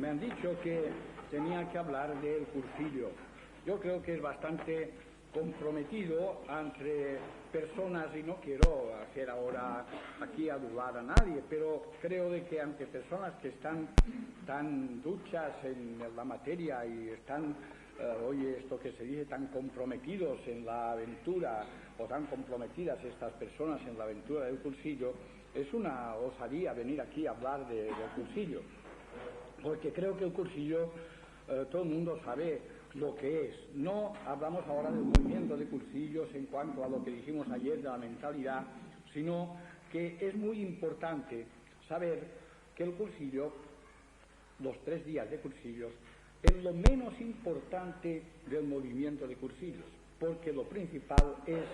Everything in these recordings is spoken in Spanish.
me han dicho que tenía que hablar del cursillo. Yo creo que es bastante comprometido entre personas, y no quiero hacer ahora aquí adular a nadie, pero creo de que ante personas que están tan duchas en la materia y están, oye, esto que se dice, tan comprometidos en la aventura, o tan comprometidas estas personas en la aventura del cursillo, es una osadía venir aquí a hablar del cursillo, porque creo que el cursillo todo el mundo sabe lo que es. No hablamos ahora del movimiento de cursillos en cuanto a lo que dijimos ayer de la mentalidad, sino que es muy importante saber que el cursillo, los 3 días de cursillos, es lo menos importante del movimiento de cursillos, porque lo principal es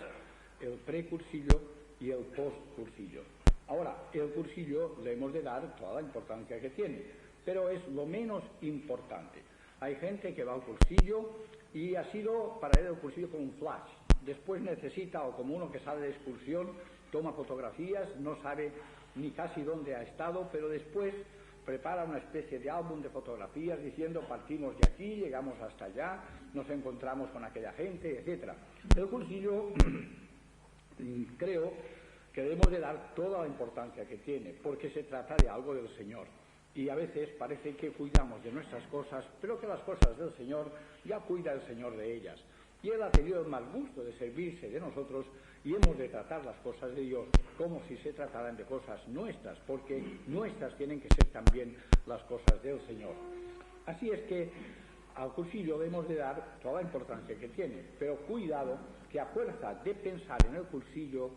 el precursillo y el postcursillo. Ahora, el cursillo le hemos de dar toda la importancia que tiene, pero es lo menos importante. Hay gente que va al cursillo y ha sido para él el cursillo como un flash. Después necesita, o como uno que sale de excursión, toma fotografías, no sabe ni casi dónde ha estado, pero después prepara una especie de álbum de fotografías diciendo partimos de aquí, llegamos hasta allá, nos encontramos con aquella gente, etcétera. El cursillo creo que debemos de dar toda la importancia que tiene, porque se trata de algo del Señor. Y a veces parece que cuidamos de nuestras cosas, pero que las cosas del Señor ya cuida el Señor de ellas. Y Él ha tenido el mal gusto de servirse de nosotros y hemos de tratar las cosas de Dios como si se trataran de cosas nuestras, porque nuestras tienen que ser también las cosas del Señor. Así es que al cursillo debemos de dar toda la importancia que tiene, pero cuidado que a fuerza de pensar en el cursillo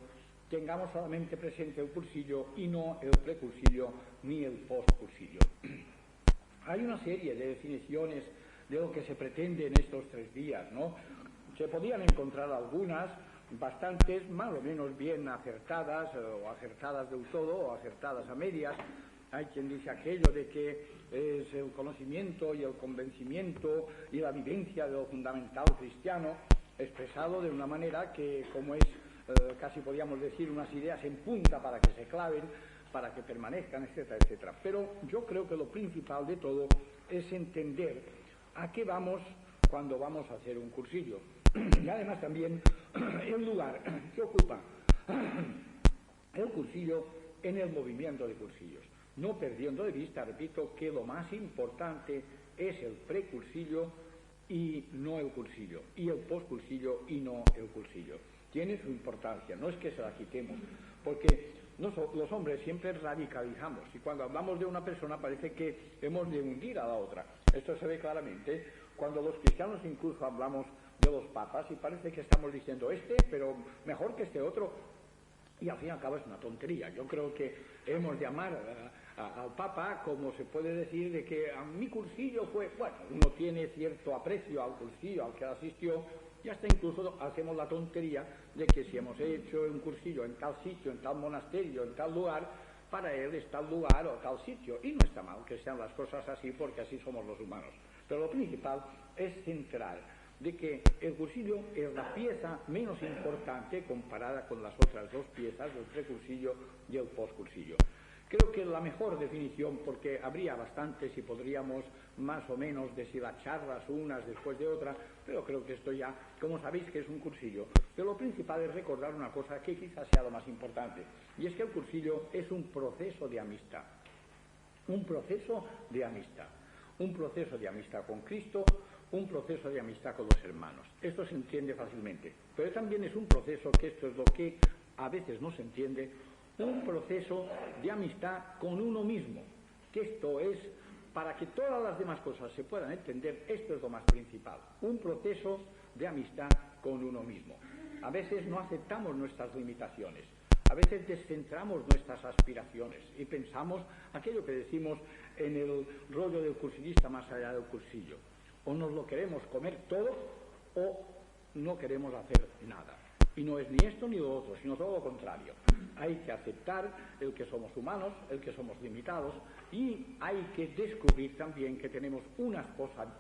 tengamos solamente presente el cursillo y no el precursillo ni el postcursillo. Hay una serie de definiciones de lo que se pretende en estos 3 días, ¿no? Se podían encontrar algunas, bastantes, más o menos bien acertadas, o acertadas del todo, o acertadas a medias. Hay quien dice aquello de que es el conocimiento y el convencimiento y la vivencia de lo fundamental cristiano, expresado de una manera que, como es casi podríamos decir, unas ideas en punta para que se claven, para que permanezcan, etcétera, etcétera. Pero yo creo que lo principal de todo es entender a qué vamos cuando vamos a hacer un cursillo. Y además también el lugar que ocupa el cursillo en el movimiento de cursillos. No perdiendo de vista, repito, que lo más importante es el precursillo y no el cursillo, y el postcursillo y no el cursillo. Tiene su importancia, no es que se la quitemos, porque los hombres siempre radicalizamos y cuando hablamos de una persona parece que hemos de hundir a la otra. Esto se ve claramente cuando los cristianos incluso hablamos de los papas y parece que estamos diciendo pero mejor que este otro, y al fin y al cabo es una tontería. Yo creo que hemos de amar al Papa, como se puede decir de que a mi cursillo fue, bueno, uno tiene cierto aprecio al cursillo al que asistió, y hasta incluso hacemos la tontería de que si hemos hecho un cursillo en tal sitio, en tal monasterio, en tal lugar, para él es tal lugar o tal sitio, y no está mal que sean las cosas así, porque así somos los humanos. Pero lo principal es centrar de que el cursillo es la pieza menos importante comparada con las otras 2 piezas, el precursillo y el postcursillo. Creo que la mejor definición, porque habría bastantes y podríamos más o menos deshilacharlas unas después de otra, pero creo que esto ya, como sabéis que es un cursillo. Pero lo principal es recordar una cosa que quizás sea lo más importante, y es que el cursillo es un proceso de amistad. Un proceso de amistad. Un proceso de amistad con Cristo, un proceso de amistad con los hermanos. Esto se entiende fácilmente, pero también es un proceso, que esto es lo que a veces no se entiende, un proceso de amistad con uno mismo, que esto es, para que todas las demás cosas se puedan entender, esto es lo más principal, un proceso de amistad con uno mismo. A veces no aceptamos nuestras limitaciones, a veces descentramos nuestras aspiraciones y pensamos aquello que decimos en el rollo del cursillista más allá del cursillo. O nos lo queremos comer todo o no queremos hacer nada. Y no es ni esto ni lo otro, sino todo lo contrario. Hay que aceptar el que somos humanos, el que somos limitados, y hay que descubrir también que tenemos unas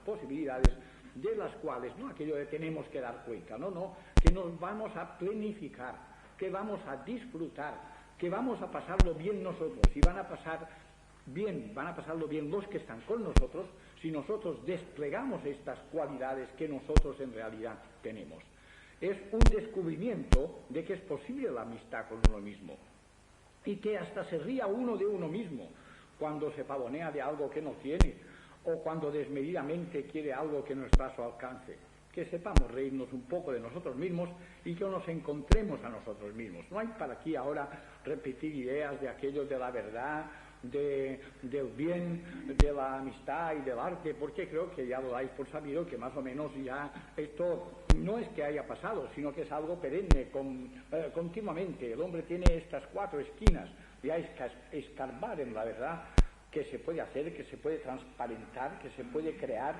posibilidades de las cuales, no aquello de tenemos que dar cuenta, no, que nos vamos a planificar, que vamos a disfrutar, que vamos a pasarlo bien nosotros y van a pasar bien, van a pasarlo bien los que están con nosotros si nosotros desplegamos estas cualidades que nosotros en realidad tenemos. Es un descubrimiento de que es posible la amistad con uno mismo y que hasta se ría uno de uno mismo cuando se pavonea de algo que no tiene o cuando desmedidamente quiere algo que no está a su alcance. Que sepamos reírnos un poco de nosotros mismos y que nos encontremos a nosotros mismos. No hay para aquí ahora repetir ideas de aquello de la verdad, del bien, de la amistad y del arte, porque creo que ya lo dais por sabido que más o menos ya esto no es que haya pasado, sino que es algo perenne, continuamente. El hombre tiene estas cuatro esquinas, ya escarbar en la verdad que se puede hacer, que se puede transparentar, que se puede crear,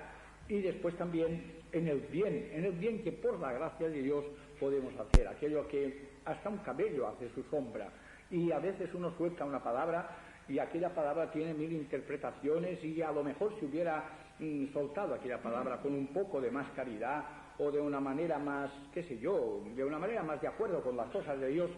y después también en el bien que por la gracia de Dios podemos hacer, aquello que hasta un cabello hace su sombra, y a veces uno suelta una palabra y aquella palabra tiene mil interpretaciones, y a lo mejor si hubiera soltado aquella palabra con un poco de más caridad o de una manera más, qué sé yo, de una manera más de acuerdo con las cosas de Dios,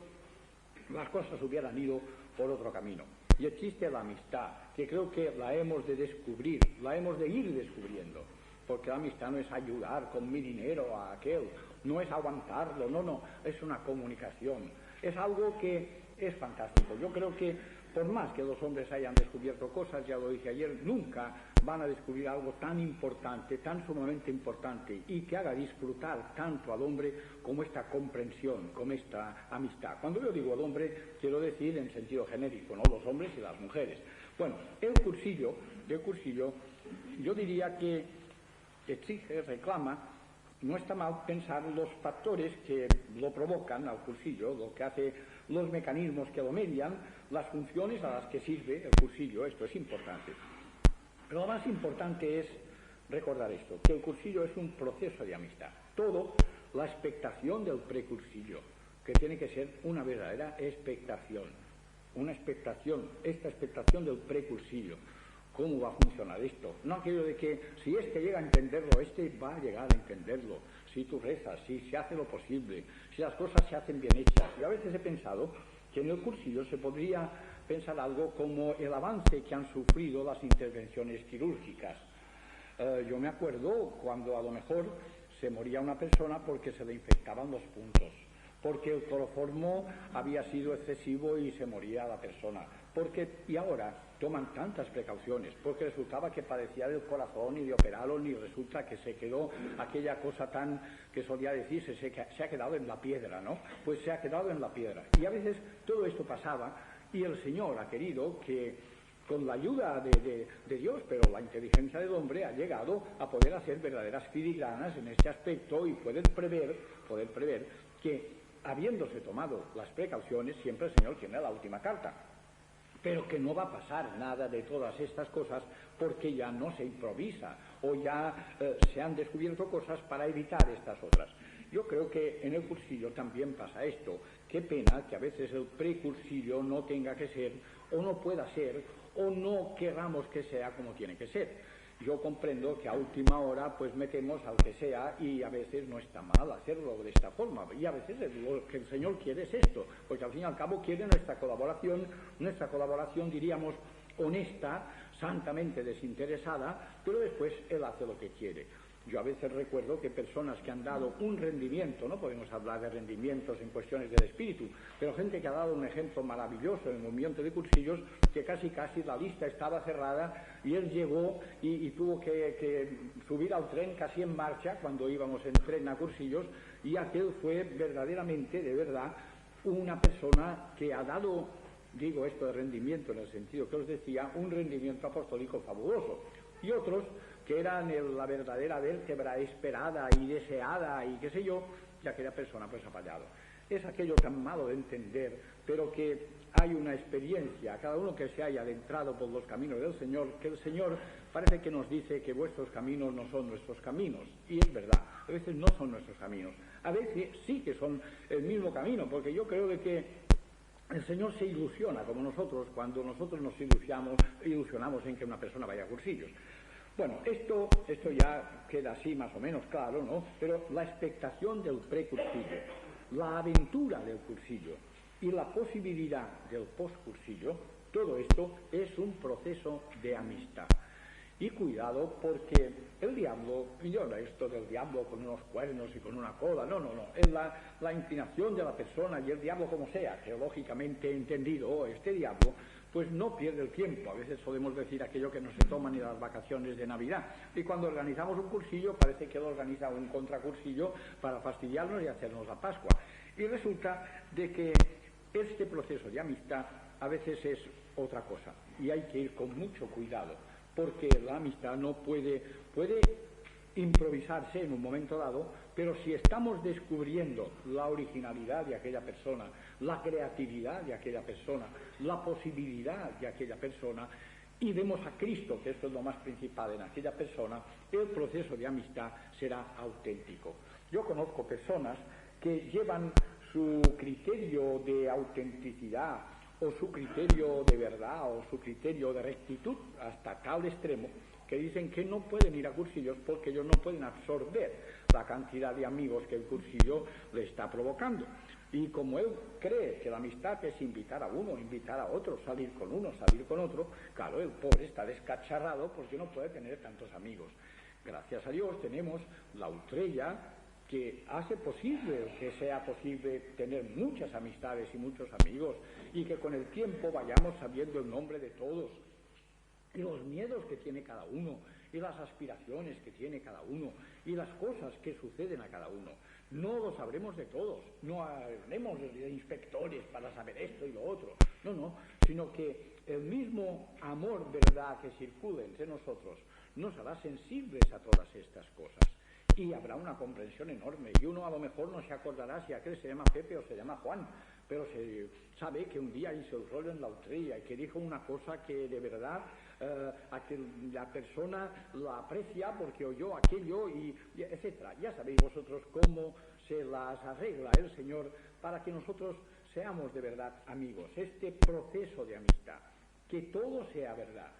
las cosas hubieran ido por otro camino. Y existe la amistad, que creo que la hemos de descubrir, la hemos de ir descubriendo, porque la amistad no es ayudar con mi dinero a aquel, no es aguantarlo, no, es una comunicación, es algo que es fantástico. Yo creo que por más que los hombres hayan descubierto cosas, ya lo dije ayer, nunca van a descubrir algo tan importante, tan sumamente importante, y que haga disfrutar tanto al hombre como esta comprensión, como esta amistad. Cuando yo digo al hombre, quiero decir en sentido genérico, ¿no? Los hombres y las mujeres. Bueno, el cursillo, yo diría que exige, reclama, no está mal pensar los factores que lo provocan al cursillo, lo que hace, los mecanismos que lo median, las funciones a las que sirve el cursillo. Esto es importante. Pero lo más importante es recordar esto, que el cursillo es un proceso de amistad. Todo, la expectación del precursillo, que tiene que ser una verdadera expectación. Una expectación, esta expectación del precursillo. ¿Cómo va a funcionar esto? No aquello de que si este llega a entenderlo, este va a llegar a entenderlo. Si tú rezas, si se hace lo posible, si las cosas se hacen bien hechas. Yo a veces he pensado que en el cursillo se podría pensar algo como el avance que han sufrido las intervenciones quirúrgicas. Yo me acuerdo cuando a lo mejor se moría una persona porque se le infectaban los puntos, porque el cloroformo había sido excesivo y se moría la persona. Y ahora toman tantas precauciones, porque resultaba que padecía del corazón y de operarlo, y resulta que se quedó aquella cosa tan que solía decirse, se ha quedado en la piedra, ¿no? Pues se ha quedado en la piedra. Y a veces todo esto pasaba, y el Señor ha querido que, con la ayuda de Dios, pero la inteligencia del hombre ha llegado a poder hacer verdaderas filigranas en este aspecto y poder prever que, habiéndose tomado las precauciones, siempre el Señor tiene la última carta. Pero que no va a pasar nada de todas estas cosas porque ya no se improvisa o ya se han descubierto cosas para evitar estas otras. Yo creo que en el cursillo también pasa esto. Qué pena que a veces el precursillo no tenga que ser, o no pueda ser, o no queramos que sea como tiene que ser. Yo comprendo que a última hora pues metemos al que sea, y a veces no está mal hacerlo de esta forma, y a veces lo que el Señor quiere es esto, porque al fin y al cabo quiere nuestra colaboración diríamos honesta, santamente desinteresada, pero después Él hace lo que quiere. Yo a veces recuerdo que personas que han dado un rendimiento, no podemos hablar de rendimientos en cuestiones del espíritu, pero gente que ha dado un ejemplo maravilloso en el movimiento de cursillos, que casi la lista estaba cerrada y él llegó y tuvo que subir al tren casi en marcha cuando íbamos en tren a cursillos, y aquel fue verdaderamente, de verdad, una persona que ha dado, digo esto de rendimiento en el sentido que os decía, un rendimiento apostólico fabuloso. Y otros que eran la verdadera vértebra esperada y deseada y qué sé yo, y aquella persona pues ha fallado. Es aquello tan malo de entender, pero que hay una experiencia, cada uno que se haya adentrado por los caminos del Señor, que el Señor parece que nos dice que vuestros caminos no son nuestros caminos, y es verdad, a veces no son nuestros caminos, a veces sí que son el mismo camino, porque yo creo de que el Señor se ilusiona como nosotros cuando nosotros nos ilusionamos en que una persona vaya a cursillos. Bueno, esto ya queda así más o menos claro, ¿no? Pero la expectación del precursillo, la aventura del cursillo y la posibilidad del postcursillo Todo esto es un proceso de amistad. Y cuidado, porque el diablo, yo no esto del diablo con unos cuernos y con una cola, no, es la inclinación de la persona, y el diablo como sea, teológicamente entendido, este diablo, pues no pierde el tiempo. A veces podemos decir aquello que no se toma ni las vacaciones de Navidad. Y cuando organizamos un cursillo, parece que lo organiza un contracursillo para fastidiarnos y hacernos la Pascua. Y resulta de que este proceso de amistad a veces es otra cosa, y hay que ir con mucho cuidado, porque la amistad no puede improvisarse en un momento dado, pero si estamos descubriendo la originalidad de aquella persona, la creatividad de aquella persona, la posibilidad de aquella persona, y vemos a Cristo, que esto es lo más principal en aquella persona, el proceso de amistad será auténtico. Yo conozco personas que llevan su criterio de autenticidad o su criterio de verdad o su criterio de rectitud hasta tal extremo que dicen que no pueden ir a cursillos porque ellos no pueden absorber la cantidad de amigos que el cursillo le está provocando. Y como él cree que la amistad es invitar a uno, invitar a otro, salir con uno, salir con otro, claro, el pobre está descacharrado porque no puede tener tantos amigos. Gracias a Dios tenemos la Utrella, que hace posible que sea posible tener muchas amistades y muchos amigos, y que con el tiempo vayamos sabiendo el nombre de todos, y los miedos que tiene cada uno, y las aspiraciones que tiene cada uno, y las cosas que suceden a cada uno. No lo sabremos de todos, no haremos de inspectores para saber esto y lo otro, no, sino que el mismo amor, verdad, que circula entre nosotros, nos hará sensibles a todas estas cosas. Y habrá una comprensión enorme, y uno a lo mejor no se acordará si aquel se llama Pepe o se llama Juan, pero se sabe que un día hizo el rol en la Utrella y que dijo una cosa que de verdad la persona la aprecia porque oyó aquello, y etcétera. Ya sabéis vosotros cómo se las arregla el Señor para que nosotros seamos de verdad amigos. Este proceso de amistad, que todo sea verdad.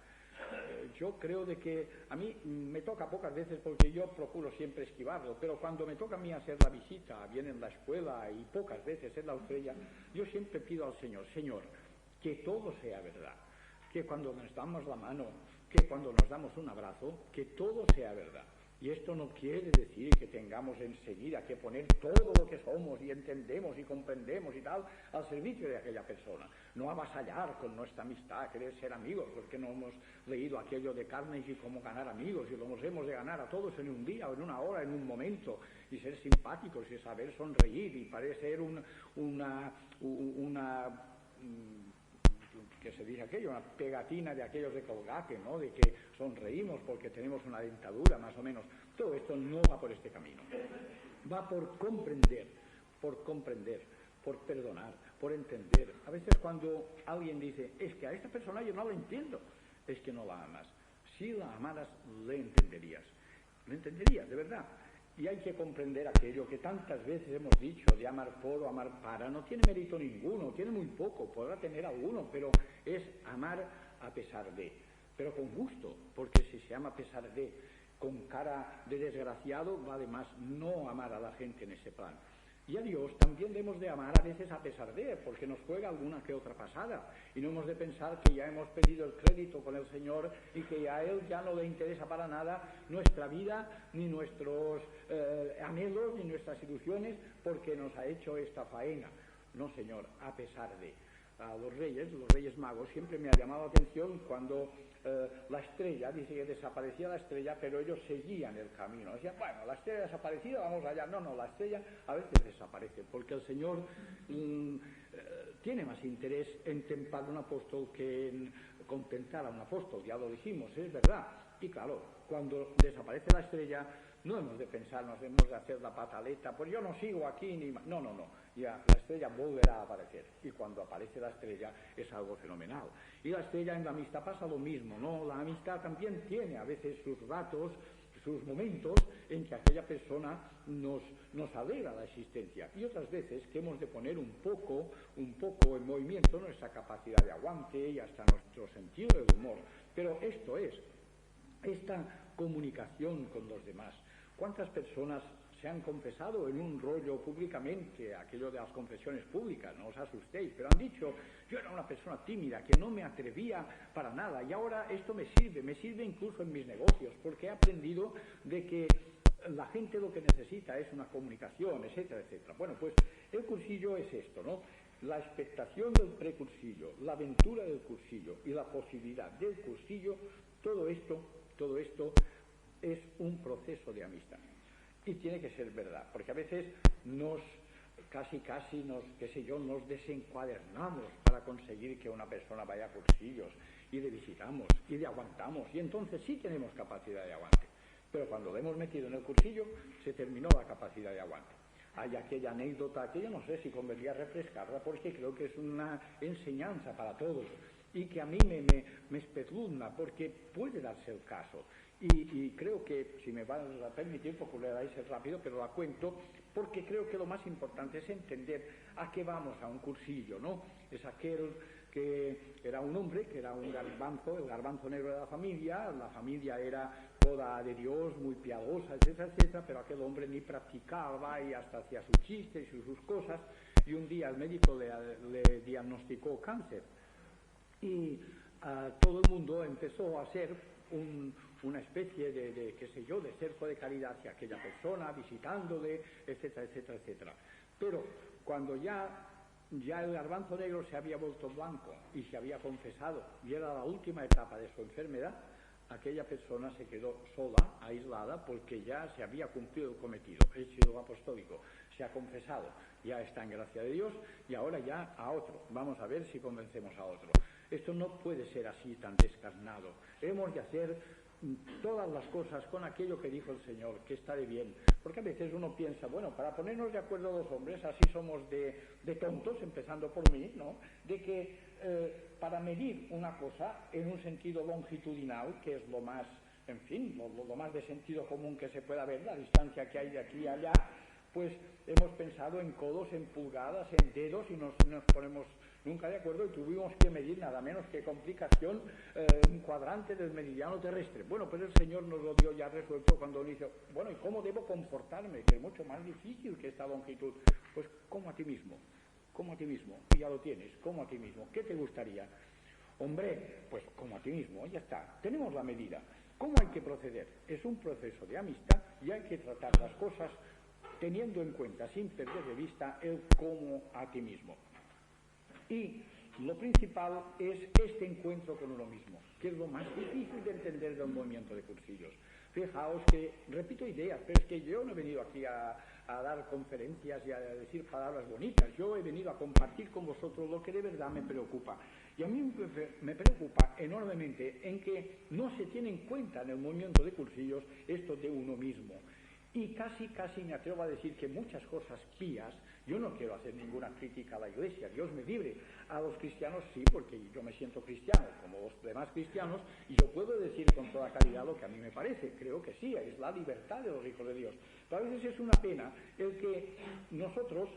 Yo creo de que a mí me toca pocas veces, porque yo procuro siempre esquivarlo, pero cuando me toca a mí hacer la visita, bien en la escuela y pocas veces en la Utrella, yo siempre pido al Señor, Señor, que todo sea verdad, que cuando nos damos la mano, que cuando nos damos un abrazo, que todo sea verdad. Y esto no quiere decir que tengamos enseguida que poner todo lo que somos y entendemos y comprendemos y tal al servicio de aquella persona. No avasallar con nuestra amistad, querer ser amigos, porque no hemos leído aquello de Carnegie y cómo ganar amigos, y los hemos de ganar a todos en un día o en una hora, en un momento, y ser simpáticos y saber sonreír y parecer que se dice aquello, una pegatina de aquellos de Colgate, ¿no?, de que sonreímos porque tenemos una dentadura, más o menos. Todo esto no va por este camino. Va por comprender, por perdonar, por entender. A veces cuando alguien dice, es que a esta persona yo no la entiendo, es que no la amas. Si la amaras, le entenderías. Lo entenderías, de verdad. Y hay que comprender aquello que tantas veces hemos dicho, de amar por o amar para. No tiene mérito ninguno, tiene muy poco, podrá tener alguno, pero es amar a pesar de. Pero con gusto, porque si se ama a pesar de, con cara de desgraciado, vale más no amar a la gente en ese plan. Y a Dios también debemos de amar a veces a pesar de, porque nos juega alguna que otra pasada, y no hemos de pensar que ya hemos pedido el crédito con el Señor y que a Él ya no le interesa para nada nuestra vida, ni nuestros anhelos, ni nuestras ilusiones, porque nos ha hecho esta faena. No, Señor, a pesar de. A los Reyes Magos, siempre me ha llamado la atención cuando la estrella, dice que desaparecía la estrella, pero ellos seguían el camino. Decían, bueno, la estrella desaparecida, vamos allá. No, la estrella a veces desaparece, porque el Señor tiene más interés en templar a un apóstol que en contentar a un apóstol, ya lo dijimos, es verdad. Y claro, cuando desaparece la estrella, no hemos de pensar, nos hemos de hacer la pataleta, pues yo no sigo aquí, ni más. No, ya la estrella volverá a aparecer, y cuando aparece la estrella es algo fenomenal. Y la estrella en la amistad pasa lo mismo, ¿no? La amistad también tiene a veces sus ratos, sus momentos en que aquella persona nos alegra la existencia, y otras veces que hemos de poner un poco en movimiento nuestra capacidad de aguante y hasta nuestro sentido del humor. Pero esto es esta comunicación con los demás. ¿Cuántas personas se han confesado en un rollo públicamente, aquello de las confesiones públicas, no os asustéis, pero han dicho, yo era una persona tímida, que no me atrevía para nada, y ahora esto me sirve incluso en mis negocios, porque he aprendido de que la gente lo que necesita es una comunicación, etcétera, etcétera. Bueno, pues el cursillo es esto, ¿no? La expectación del precursillo, la aventura del cursillo y la posibilidad del cursillo, todo esto es un proceso de amistad. Y tiene que ser verdad, porque a veces casi nos desencuadernamos para conseguir que una persona vaya a cursillos, y le visitamos, y le aguantamos, y entonces sí tenemos capacidad de aguante. Pero cuando lo hemos metido en el cursillo, se terminó la capacidad de aguante. Hay aquella anécdota que yo no sé si convendría refrescarla, porque creo que es una enseñanza para todos y que a mí me espeluzna, porque puede darse el caso. Y creo que, si me van a permitir, procuraré ser rápido, pero la cuento, porque creo que lo más importante es entender a qué vamos a un cursillo, ¿no? Es aquel que era un hombre, que era un garbanzo, el garbanzo negro de la familia era toda de Dios, muy piadosa, etcétera, etcétera, pero aquel hombre ni practicaba y hasta hacía sus chistes y sus cosas, y un día el médico le diagnosticó cáncer, y todo el mundo empezó a ser una especie de cerco de caridad hacia aquella persona, visitándole, etcétera, etcétera, etcétera. Pero cuando ya el garbanzo negro se había vuelto blanco y se había confesado, y era la última etapa de su enfermedad, aquella persona se quedó sola, aislada, porque ya se había cumplido el cometido. El sínodo apostólico se ha confesado, ya está en gracia de Dios, y ahora ya a otro. Vamos a ver si convencemos a otro. Esto no puede ser así tan descarnado. Hemos de hacer todas las cosas con aquello que dijo el Señor, que está de bien. Porque a veces uno piensa, bueno, para ponernos de acuerdo los hombres, así somos de tontos, empezando por mí, ¿no? De que para medir una cosa en un sentido longitudinal, que es lo más, en fin, lo más de sentido común que se pueda ver, la distancia que hay de aquí a allá, pues hemos pensado en codos, en pulgadas, en dedos, y nos ponemos nunca de acuerdo, y tuvimos que medir nada menos que complicación un cuadrante del meridiano terrestre. Bueno, pues el Señor nos lo dio ya resuelto cuando dijo, bueno, ¿y cómo debo comportarme? Que es mucho más difícil que esta longitud. Pues como a ti mismo, y ya lo tienes, como a ti mismo. ¿Qué te gustaría? Hombre, pues como a ti mismo, ya está, tenemos la medida. ¿Cómo hay que proceder? Es un proceso de amistad y hay que tratar las cosas teniendo en cuenta, sin perder de vista, el como a ti mismo. Y lo principal es este encuentro con uno mismo, que es lo más difícil de entender del movimiento de cursillos. Fijaos que repito ideas, pero es que yo no he venido aquí a dar conferencias y a decir palabras bonitas. Yo he venido a compartir con vosotros lo que de verdad me preocupa. Y a mí me preocupa enormemente en que no se tiene en cuenta en el movimiento de cursillos esto de uno mismo. Y casi me atrevo a decir que muchas cosas pías, yo no quiero hacer ninguna crítica a la Iglesia, Dios me libre. A los cristianos sí, porque yo me siento cristiano, como los demás cristianos, y yo puedo decir con toda claridad lo que a mí me parece. Creo que sí, es la libertad de los hijos de Dios. Pero a veces es una pena el que nosotros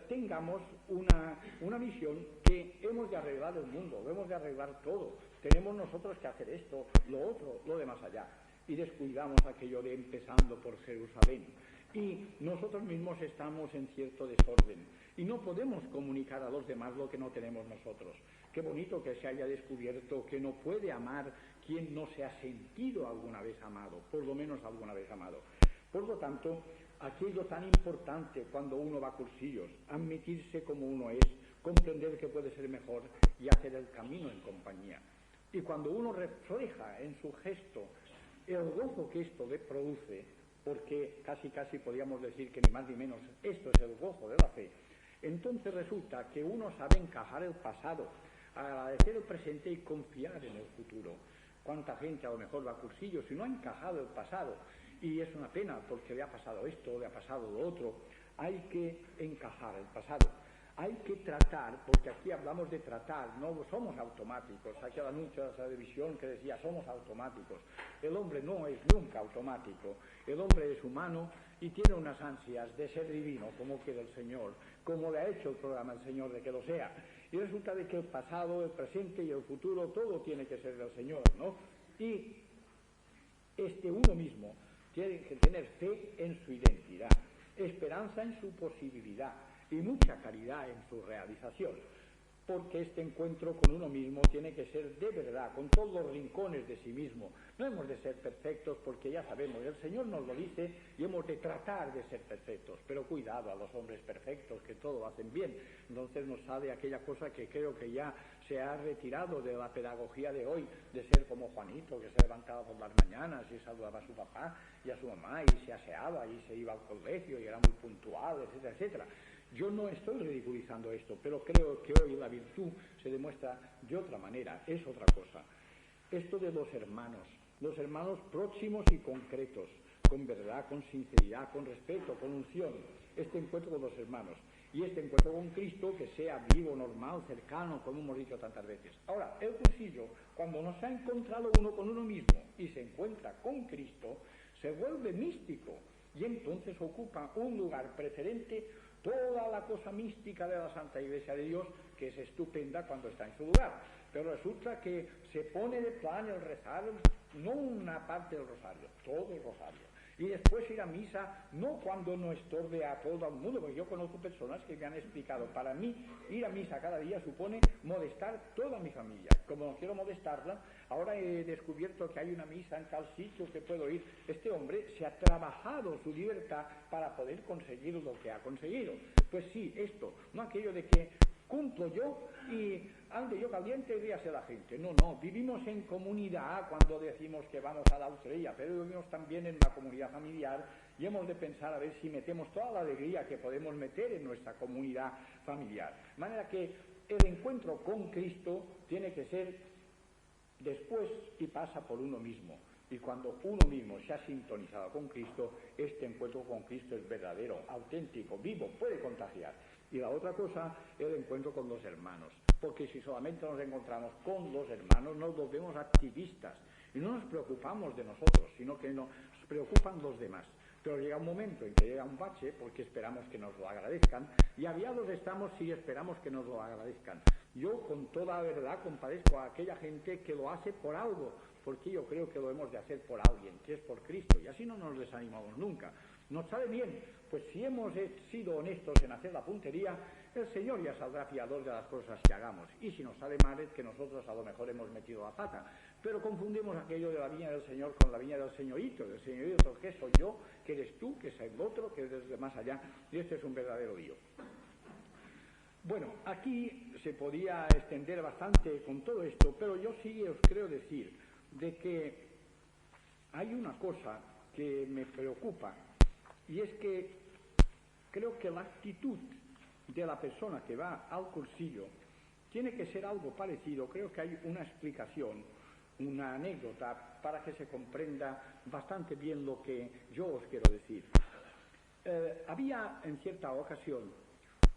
tengamos una visión que hemos de arreglar el mundo, hemos de arreglar todo. Tenemos nosotros que hacer esto, lo otro, lo de más allá. Y descuidamos aquello de empezando por Jerusalén. Y nosotros mismos estamos en cierto desorden. Y no podemos comunicar a los demás lo que no tenemos nosotros. Qué bonito que se haya descubierto que no puede amar quien no se ha sentido alguna vez amado, por lo menos alguna vez amado. Por lo tanto, aquello tan importante cuando uno va a cursillos, admitirse como uno es, comprender que puede ser mejor y hacer el camino en compañía. Y cuando uno refleja en su gesto el gozo que esto le produce, porque casi podríamos decir que ni más ni menos esto es el gozo de la fe, entonces resulta que uno sabe encajar el pasado, agradecer el presente y confiar en el futuro. ¿Cuánta gente a lo mejor va a cursillos y no ha encajado el pasado? Y es una pena porque le ha pasado esto, le ha pasado lo otro. Hay que encajar el pasado. Hay que tratar, porque aquí hablamos de tratar, no somos automáticos. Aquí el anuncio de la televisión que decía somos automáticos. El hombre no es nunca automático. El hombre es humano y tiene unas ansias de ser divino, como quiere el Señor, como le ha hecho el programa el Señor de que lo sea. Y resulta de que el pasado, el presente y el futuro, todo tiene que ser del Señor, ¿no? Y uno mismo tiene que tener fe en su identidad, esperanza en su posibilidad y mucha caridad en su realización, porque este encuentro con uno mismo tiene que ser de verdad, con todos los rincones de sí mismo. No hemos de ser perfectos porque ya sabemos, el Señor nos lo dice y hemos de tratar de ser perfectos, pero cuidado a los hombres perfectos que todo hacen bien. Entonces nos sale aquella cosa que creo que ya se ha retirado de la pedagogía de hoy, de ser como Juanito, que se levantaba por las mañanas y saludaba a su papá y a su mamá y se aseaba y se iba al colegio y era muy puntual, etcétera, etcétera. Yo no estoy ridiculizando esto, pero creo que hoy la virtud se demuestra de otra manera, es otra cosa. Esto de los hermanos próximos y concretos, con verdad, con sinceridad, con respeto, con unción, este encuentro con los hermanos y este encuentro con Cristo que sea vivo, normal, cercano, como hemos dicho tantas veces. Ahora, el cursillo, cuando nos ha encontrado uno con uno mismo y se encuentra con Cristo, se vuelve místico y entonces ocupa un lugar preferente toda la cosa mística de la Santa Iglesia de Dios, que es estupenda cuando está en su lugar. Pero resulta que se pone de plan el rezar, no una parte del rosario, todo el rosario. Y después ir a misa, no cuando no estorbe a todo el mundo, porque yo conozco personas que me han explicado, para mí ir a misa cada día supone molestar toda mi familia. Como no quiero molestarla, ahora he descubierto que hay una misa en tal sitio que puedo ir. Este hombre se ha trabajado su libertad para poder conseguir lo que ha conseguido. Pues sí, esto, no aquello de que cumplo yo y ande yo caliente y ríase la gente. No, vivimos en comunidad cuando decimos que vamos a la austría, pero vivimos también en una comunidad familiar y hemos de pensar a ver si metemos toda la alegría que podemos meter en nuestra comunidad familiar. De manera que el encuentro con Cristo tiene que ser después y pasa por uno mismo. Y cuando uno mismo se ha sintonizado con Cristo, este encuentro con Cristo es verdadero, auténtico, vivo, puede contagiar. Y la otra cosa, el encuentro con los hermanos. Porque si solamente nos encontramos con los hermanos, nos volvemos activistas. Y no nos preocupamos de nosotros, sino que nos preocupan los demás. Pero llega un momento en que llega un bache, porque esperamos que nos lo agradezcan, y aviados estamos si esperamos que nos lo agradezcan. Yo, con toda verdad, compadezco a aquella gente que lo hace por algo, porque yo creo que lo hemos de hacer por alguien, que es por Cristo, y así no nos desanimamos nunca. Nos sale bien, pues si hemos sido honestos en hacer la puntería, el Señor ya saldrá fiador de las cosas que hagamos, y si nos sale mal es que nosotros a lo mejor hemos metido la pata, pero confundimos aquello de la viña del Señor con la viña del señorito que soy yo, que eres tú, que es el otro, que es desde más allá, y este es un verdadero lío. Bueno, aquí se podía extender bastante con todo esto, pero yo sí os creo decir de que hay una cosa que me preocupa, y es que creo que la actitud de la persona que va al cursillo tiene que ser algo parecido. Creo que hay una explicación, una anécdota para que se comprenda bastante bien lo que yo os quiero decir. Había en cierta ocasión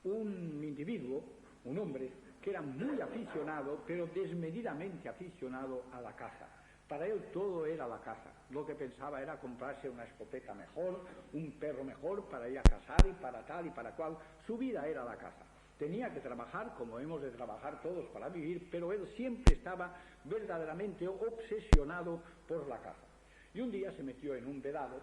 un individuo, un hombre, que era muy aficionado, pero desmedidamente aficionado a la caza. Para él todo era la caza. Lo que pensaba era comprarse una escopeta mejor, un perro mejor para ir a cazar y para tal y para cual. Su vida era la caza. Tenía que trabajar como hemos de trabajar todos para vivir, pero él siempre estaba verdaderamente obsesionado por la caza. Y un día se metió en un vedado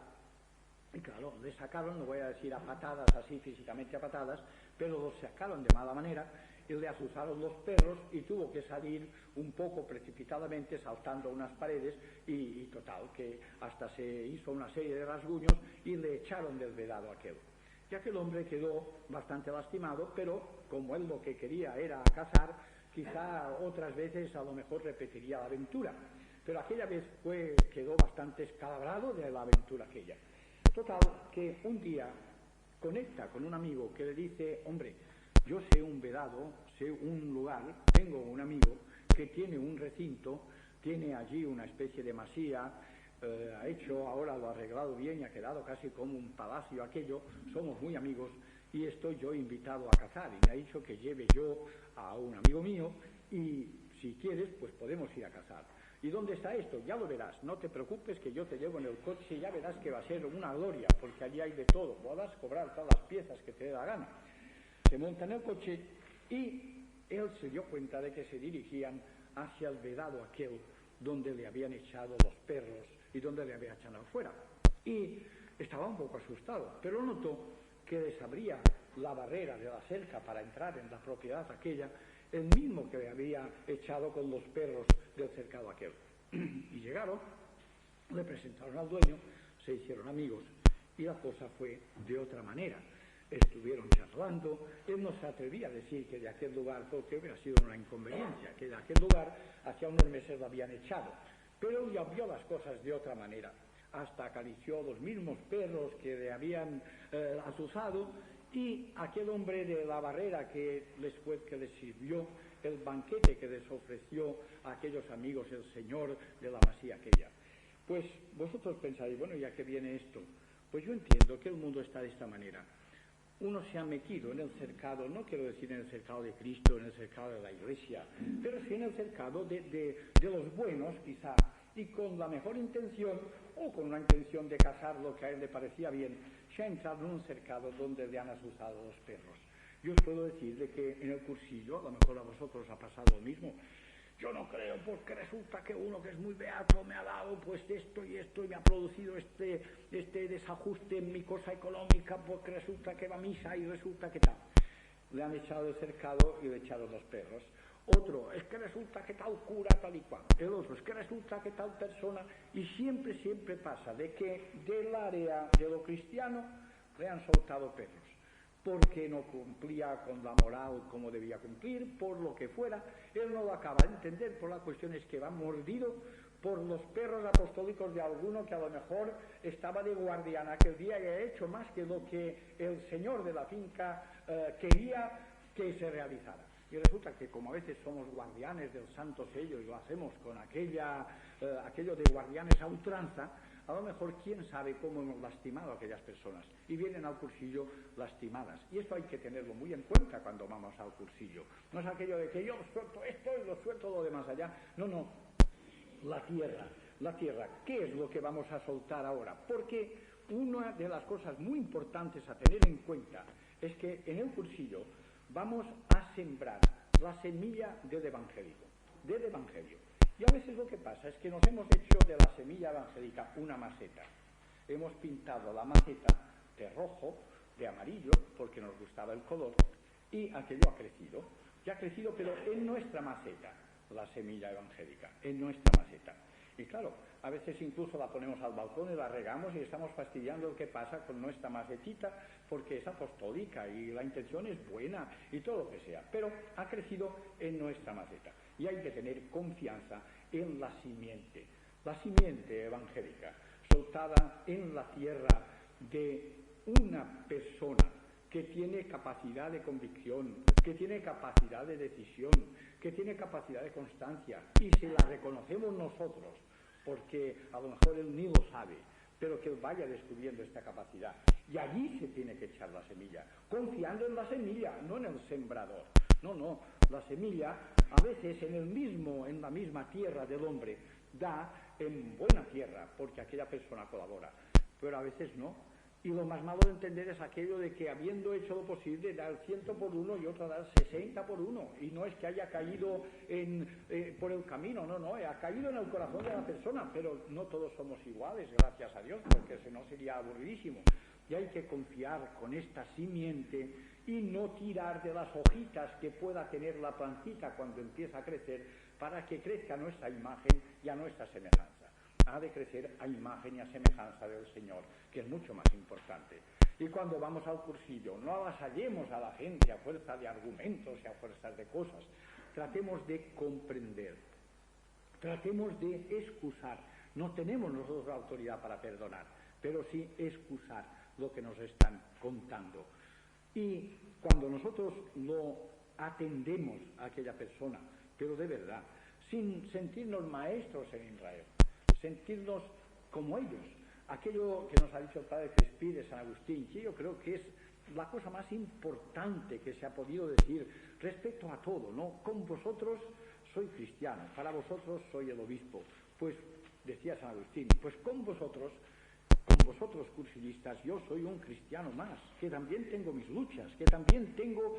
y claro, le sacaron, no voy a decir a patadas, así físicamente a patadas, pero lo sacaron de mala manera y le azuzaron los perros y tuvo que salir un poco precipitadamente saltando unas paredes y total, que hasta se hizo una serie de rasguños y le echaron del vedado aquel. Y aquel hombre quedó bastante lastimado, pero como él lo que quería era cazar, quizá otras veces a lo mejor repetiría la aventura. Pero aquella vez quedó bastante escalabrado de la aventura aquella. Total, que un día conecta con un amigo que le dice, hombre, yo sé un vedado, sé un lugar, tengo un amigo que tiene un recinto, tiene allí una especie de masía, ha hecho, ahora lo ha arreglado bien y ha quedado casi como un palacio aquello, somos muy amigos y estoy yo invitado a cazar y me ha dicho que lleve yo a un amigo mío y si quieres pues podemos ir a cazar. ¿Y dónde está esto? Ya lo verás, no te preocupes que yo te llevo en el coche y ya verás que va a ser una gloria, porque allí hay de todo, podrás cobrar todas las piezas que te dé la gana. Se monta en el coche y él se dio cuenta de que se dirigían hacia el vedado aquel donde le habían echado los perros y donde le habían echado fuera. y estaba un poco asustado, pero notó que les abría la barrera de la cerca para entrar en la propiedad aquella, el mismo que le había echado con los perros del cercado aquel. Y llegaron, le presentaron al dueño, se hicieron amigos y la cosa fue de otra manera. Estuvieron charlando, él no se atrevía a decir que de aquel lugar, porque hubiera sido una inconveniencia, que de aquel lugar hacía unos meses lo habían echado, pero ya vio las cosas de otra manera. Hasta acarició los mismos perros que le habían azuzado, y aquel hombre de la barrera que les sirvió el banquete que les ofreció a aquellos amigos el señor de la masía aquella. Pues vosotros pensáis, bueno, ¿y a qué viene esto? Pues yo entiendo que el mundo está de esta manera. Uno se ha metido en el cercado, no quiero decir en el cercado de Cristo, en el cercado de la Iglesia, pero sí en el cercado de los buenos, quizá, y con la mejor intención, o con una intención de cazar lo que a él le parecía bien, se ha entrado en un cercado donde le han azuzado los perros. Yo os puedo decir de que en el cursillo, a lo mejor a vosotros ha pasado lo mismo. Yo no creo, porque resulta que uno que es muy beato me ha dado pues esto y esto, y me ha producido este desajuste en mi cosa económica, porque resulta que va a misa y resulta que tal. Le han echado el cercado y le echaron los perros. Otro, es que resulta que tal cura, tal y cual. El otro, es que resulta que tal persona. Y siempre pasa de que del área de lo cristiano le han soltado perros, porque no cumplía con la moral como debía cumplir, por lo que fuera. Él no lo acaba de entender, por la cuestión es que va mordido por los perros apostólicos de alguno que a lo mejor estaba de guardián aquel día y ha hecho más que lo que el señor de la finca quería que se realizara. Y resulta que como a veces somos guardianes del santo sello y lo hacemos con aquello de guardianes a ultranza, a lo mejor quién sabe cómo hemos lastimado a aquellas personas y vienen al cursillo lastimadas. Y esto hay que tenerlo muy en cuenta cuando vamos al cursillo. No es aquello de que yo suelto esto y lo suelto lo demás allá. No. La tierra. ¿Qué es lo que vamos a soltar ahora? Porque una de las cosas muy importantes a tener en cuenta es que en el cursillo vamos a sembrar la semilla del evangelio. Y a veces lo que pasa es que nos hemos hecho de la semilla evangélica una maceta. Hemos pintado la maceta de rojo, de amarillo, porque nos gustaba el color, y aquello ha crecido. Ya ha crecido, pero en nuestra maceta, la semilla evangélica, en nuestra maceta. Y claro, a veces incluso la ponemos al balcón y la regamos y estamos fastidiando lo que pasa con nuestra macetita, porque es apostólica y la intención es buena y todo lo que sea, pero ha crecido en nuestra maceta. Y hay que tener confianza en la simiente evangélica, soltada en la tierra de una persona que tiene capacidad de convicción, que tiene capacidad de decisión, que tiene capacidad de constancia, y si la reconocemos nosotros, porque a lo mejor él ni lo sabe, pero que él vaya descubriendo esta capacidad. Y allí se tiene que echar la semilla, confiando en la semilla, no en el sembrador. No, la semilla a veces en la misma tierra del hombre da en buena tierra, porque aquella persona colabora, pero a veces no. Y lo más malo de entender es aquello de que habiendo hecho lo posible da el 100 por uno y otro da el 60 por uno. Y no es que haya caído por el camino, no, ha caído en el corazón de la persona, pero no todos somos iguales, gracias a Dios, porque si no sería aburridísimo. Y hay que confiar con esta simiente y no tirar de las hojitas que pueda tener la plantita cuando empieza a crecer, para que crezca a nuestra imagen y a nuestra semejanza. Ha de crecer a imagen y a semejanza del Señor, que es mucho más importante. Y cuando vamos al cursillo, no avasallemos a la gente a fuerza de argumentos y a fuerza de cosas. Tratemos de comprender, tratemos de excusar. No tenemos nosotros la autoridad para perdonar, pero sí excusar lo que nos están contando. Y cuando nosotros lo atendemos a aquella persona, pero de verdad, sin sentirnos maestros en Israel, sentirnos como ellos, aquello que nos ha dicho el padre Crespí de San Agustín, que yo creo que es la cosa más importante que se ha podido decir respecto a todo, ¿no? Con vosotros soy cristiano, para vosotros soy el obispo. Pues decía San Agustín, pues con vosotros cursillistas, yo soy un cristiano más, que también tengo mis luchas, que también tengo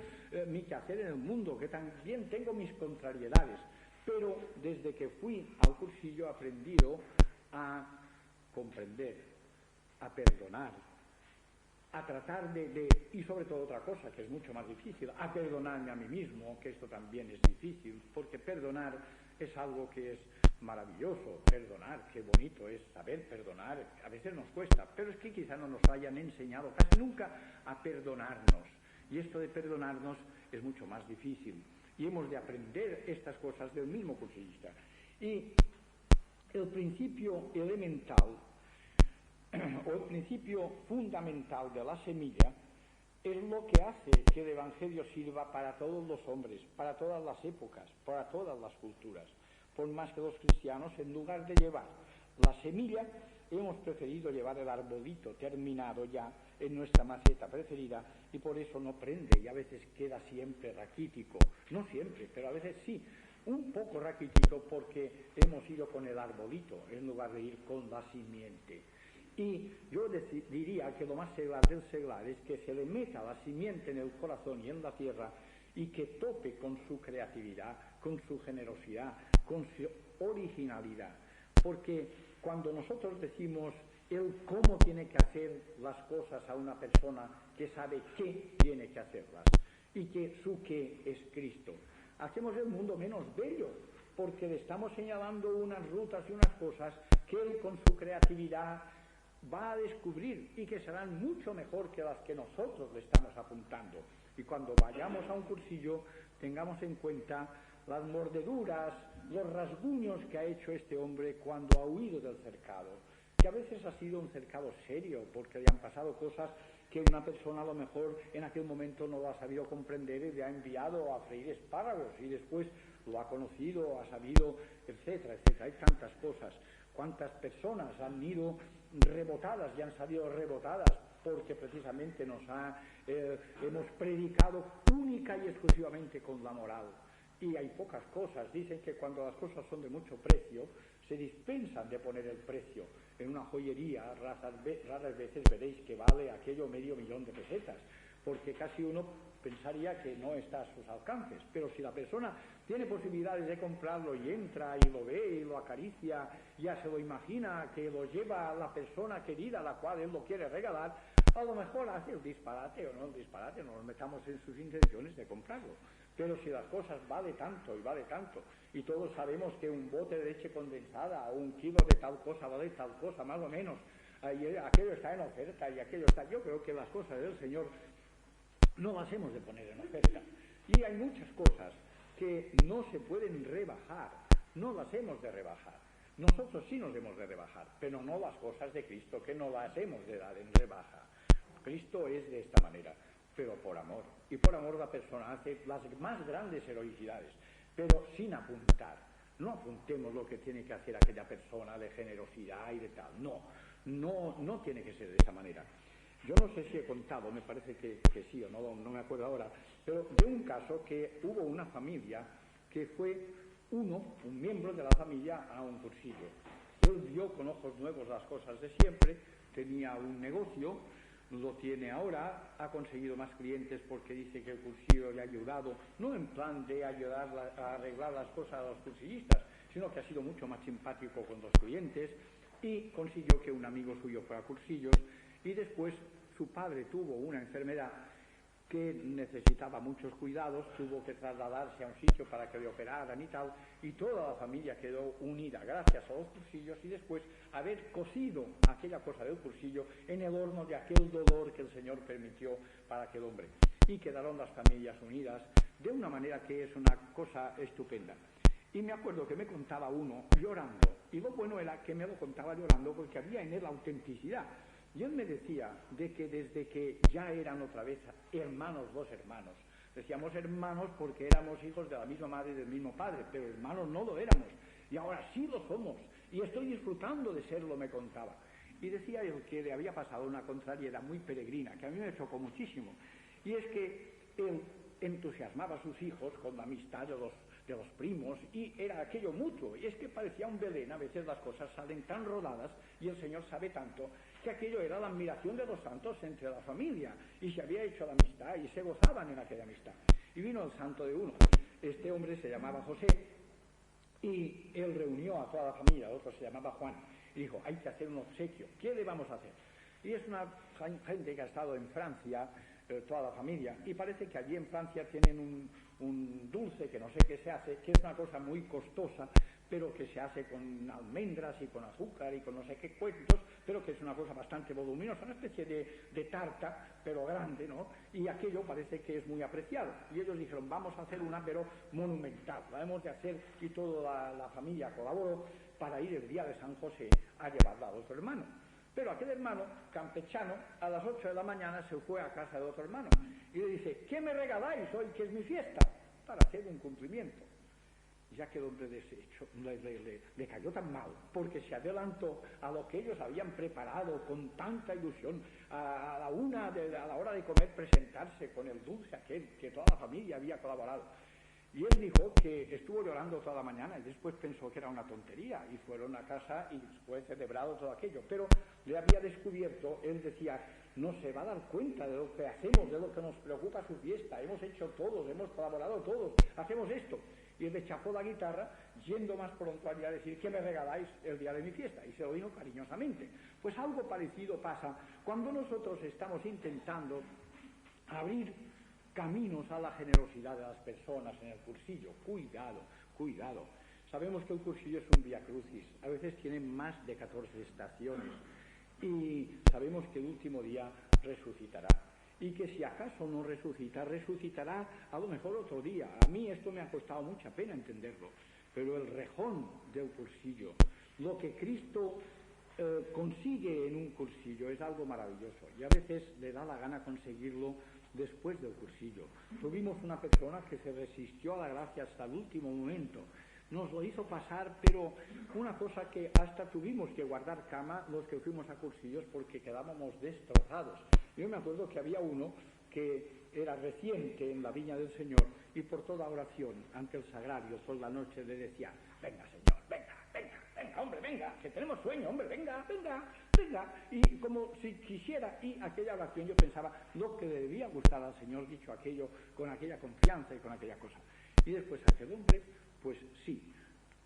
mi quehacer en el mundo, que también tengo mis contrariedades. Pero desde que fui al cursillo he aprendido a comprender, a perdonar, a tratar y sobre todo otra cosa que es mucho más difícil, a perdonarme a mí mismo, que esto también es difícil, porque perdonar es algo que es maravilloso, perdonar, qué bonito es saber perdonar, a veces nos cuesta, pero es que quizá no nos hayan enseñado casi nunca a perdonarnos, y esto de perdonarnos es mucho más difícil, y hemos de aprender estas cosas del mismo cursillista. Y el principio elemental, o el principio fundamental de la semilla, es lo que hace que el Evangelio sirva para todos los hombres, para todas las épocas, para todas las culturas. Por más que los cristianos, en lugar de llevar la semilla, hemos preferido llevar el arbolito terminado ya en nuestra maceta preferida, y por eso no prende, y a veces queda siempre raquítico. No siempre, pero a veces sí, un poco raquítico, porque hemos ido con el arbolito en lugar de ir con la simiente. Y yo diría que lo más seglar del seglar es que se le meta la simiente en el corazón y en la tierra, y que tope con su creatividad, con su generosidad, con su originalidad. Porque cuando nosotros decimos el cómo tiene que hacer las cosas a una persona que sabe qué tiene que hacerlas, y que su qué es Cristo, hacemos el mundo menos bello, porque le estamos señalando unas rutas y unas cosas que él con su creatividad va a descubrir, y que serán mucho mejor que las que nosotros le estamos apuntando. Y cuando vayamos a un cursillo, tengamos en cuenta las mordeduras, los rasguños que ha hecho este hombre cuando ha huido del cercado, que a veces ha sido un cercado serio, porque le han pasado cosas que una persona a lo mejor en aquel momento no lo ha sabido comprender, y le ha enviado a freír espárragos, y después lo ha conocido, ha sabido, etcétera, etcétera. Hay tantas cosas. Cuántas personas han ido rebotadas y han salido rebotadas porque precisamente hemos predicado única y exclusivamente con la moral. Y hay pocas cosas. Dicen que cuando las cosas son de mucho precio, se dispensan de poner el precio. En una joyería raras veces veréis que vale aquello $500,000 de pesetas, porque casi uno pensaría que no está a sus alcances. Pero si la persona tiene posibilidades de comprarlo y entra y lo ve y lo acaricia, ya se lo imagina que lo lleva a la persona querida a la cual él lo quiere regalar, a lo mejor hace el disparate o no el disparate, no nos metamos en sus intenciones de comprarlo. Pero si las cosas vale tanto, y todos sabemos que un bote de leche condensada o un kilo de tal cosa vale tal cosa, más o menos, y aquello está en oferta y aquello está... Yo creo que las cosas del Señor no las hemos de poner en oferta. Y hay muchas cosas que no se pueden rebajar, no las hemos de rebajar. Nosotros sí nos hemos de rebajar, pero no las cosas de Cristo, que no las hemos de dar en rebaja. Cristo es de esta manera, pero por amor. Y por amor la persona hace las más grandes heroicidades, pero sin apuntar. No apuntemos lo que tiene que hacer aquella persona de generosidad y de tal. No tiene que ser de esa manera. Yo no sé si he contado, me parece que sí o no me acuerdo ahora, pero de un caso que hubo una familia que fue un miembro de la familia a un cursillo. Él vio con ojos nuevos las cosas de siempre, tenía un negocio, lo tiene ahora, ha conseguido más clientes porque dice que el cursillo le ha ayudado, no en plan de ayudar a arreglar las cosas a los cursillistas, sino que ha sido mucho más simpático con los clientes, y consiguió que un amigo suyo fuera a cursillos, y después su padre tuvo una enfermedad que necesitaba muchos cuidados, tuvo que trasladarse a un sitio para que le operaran y tal, y toda la familia quedó unida gracias a los cursillos, y después haber cocido aquella cosa del cursillo en el horno de aquel dolor que el Señor permitió para aquel hombre. Y quedaron las familias unidas de una manera que es una cosa estupenda. Y me acuerdo que me contaba uno llorando, y lo bueno era que me lo contaba llorando porque había en él autenticidad. Y él me decía de que desde que ya eran otra vez hermanos, dos hermanos, decíamos hermanos porque éramos hijos de la misma madre y del mismo padre, pero hermanos no lo éramos, y ahora sí lo somos, y estoy disfrutando de serlo, me contaba. Y decía él que le había pasado una contrariedad muy peregrina, que a mí me chocó muchísimo, y es que él entusiasmaba a sus hijos con la amistad de los primos, y era aquello mutuo, y es que parecía un Belén, a veces las cosas salen tan rodadas, y el Señor sabe tanto, que aquello era la admiración de los santos entre la familia, y se había hecho la amistad, y se gozaban en aquella amistad. Y vino el santo de uno, este hombre se llamaba José, y él reunió a toda la familia, el otro se llamaba Juan, y dijo, hay que hacer un obsequio, ¿qué le vamos a hacer? Y es una gente que ha estado en Francia, toda la familia, y parece que allí en Francia tienen un dulce que no sé qué se hace, que es una cosa muy costosa, pero que se hace con almendras y con azúcar y con no sé qué cuentos, pero que es una cosa bastante voluminosa, una especie de tarta, pero grande, ¿no? Y aquello parece que es muy apreciado. Y ellos dijeron, vamos a hacer una, pero monumental, la hemos de hacer, y toda la familia colaboró para ir el día de San José a llevarla a otro hermano. Pero aquel hermano, campechano, a las 8 de la mañana se fue a casa de otro hermano y le dice, ¿qué me regaláis hoy que es mi fiesta? Para hacer un cumplimiento. Ya que el hombre deshecho le cayó tan mal, porque se adelantó a lo que ellos habían preparado con tanta ilusión, a la hora de comer, presentarse con el dulce aquel que toda la familia había colaborado. Y él dijo que estuvo llorando toda la mañana y después pensó que era una tontería y fueron a casa y fue celebrado todo aquello. Pero le había descubierto, él decía, no se va a dar cuenta de lo que hacemos, de lo que nos preocupa su fiesta. Hemos hecho todos, hemos colaborado todos, hacemos esto. Y él le chapó la guitarra, yendo más pronto allí a decir, ¿qué me regaláis el día de mi fiesta? Y se lo dijo cariñosamente. Pues algo parecido pasa cuando nosotros estamos intentando abrir caminos a la generosidad de las personas en el cursillo. Cuidado, cuidado. Sabemos que el cursillo es un vía crucis, a veces tiene más de 14 estaciones y sabemos que el último día resucitará y que si acaso no resucita, resucitará a lo mejor otro día. A mí esto me ha costado mucha pena entenderlo, pero el rejón del cursillo, lo que Cristo consigue en un cursillo es algo maravilloso y a veces le da la gana conseguirlo después del cursillo. Tuvimos una persona que se resistió a la gracia hasta el último momento, nos lo hizo pasar, pero una cosa que hasta tuvimos que guardar cama los que fuimos a cursillos porque quedábamos destrozados. Yo me acuerdo que había uno que era reciente en la viña del Señor y por toda oración ante el sagrario por la noche le decía, venga Señor, venga, venga, venga, hombre, venga, que tenemos sueño, hombre, venga, venga, venga, y como si quisiera, y aquella oración yo pensaba lo que le debía gustar al Señor, dicho aquello con aquella confianza y con aquella cosa. Y después aquel hombre, pues sí,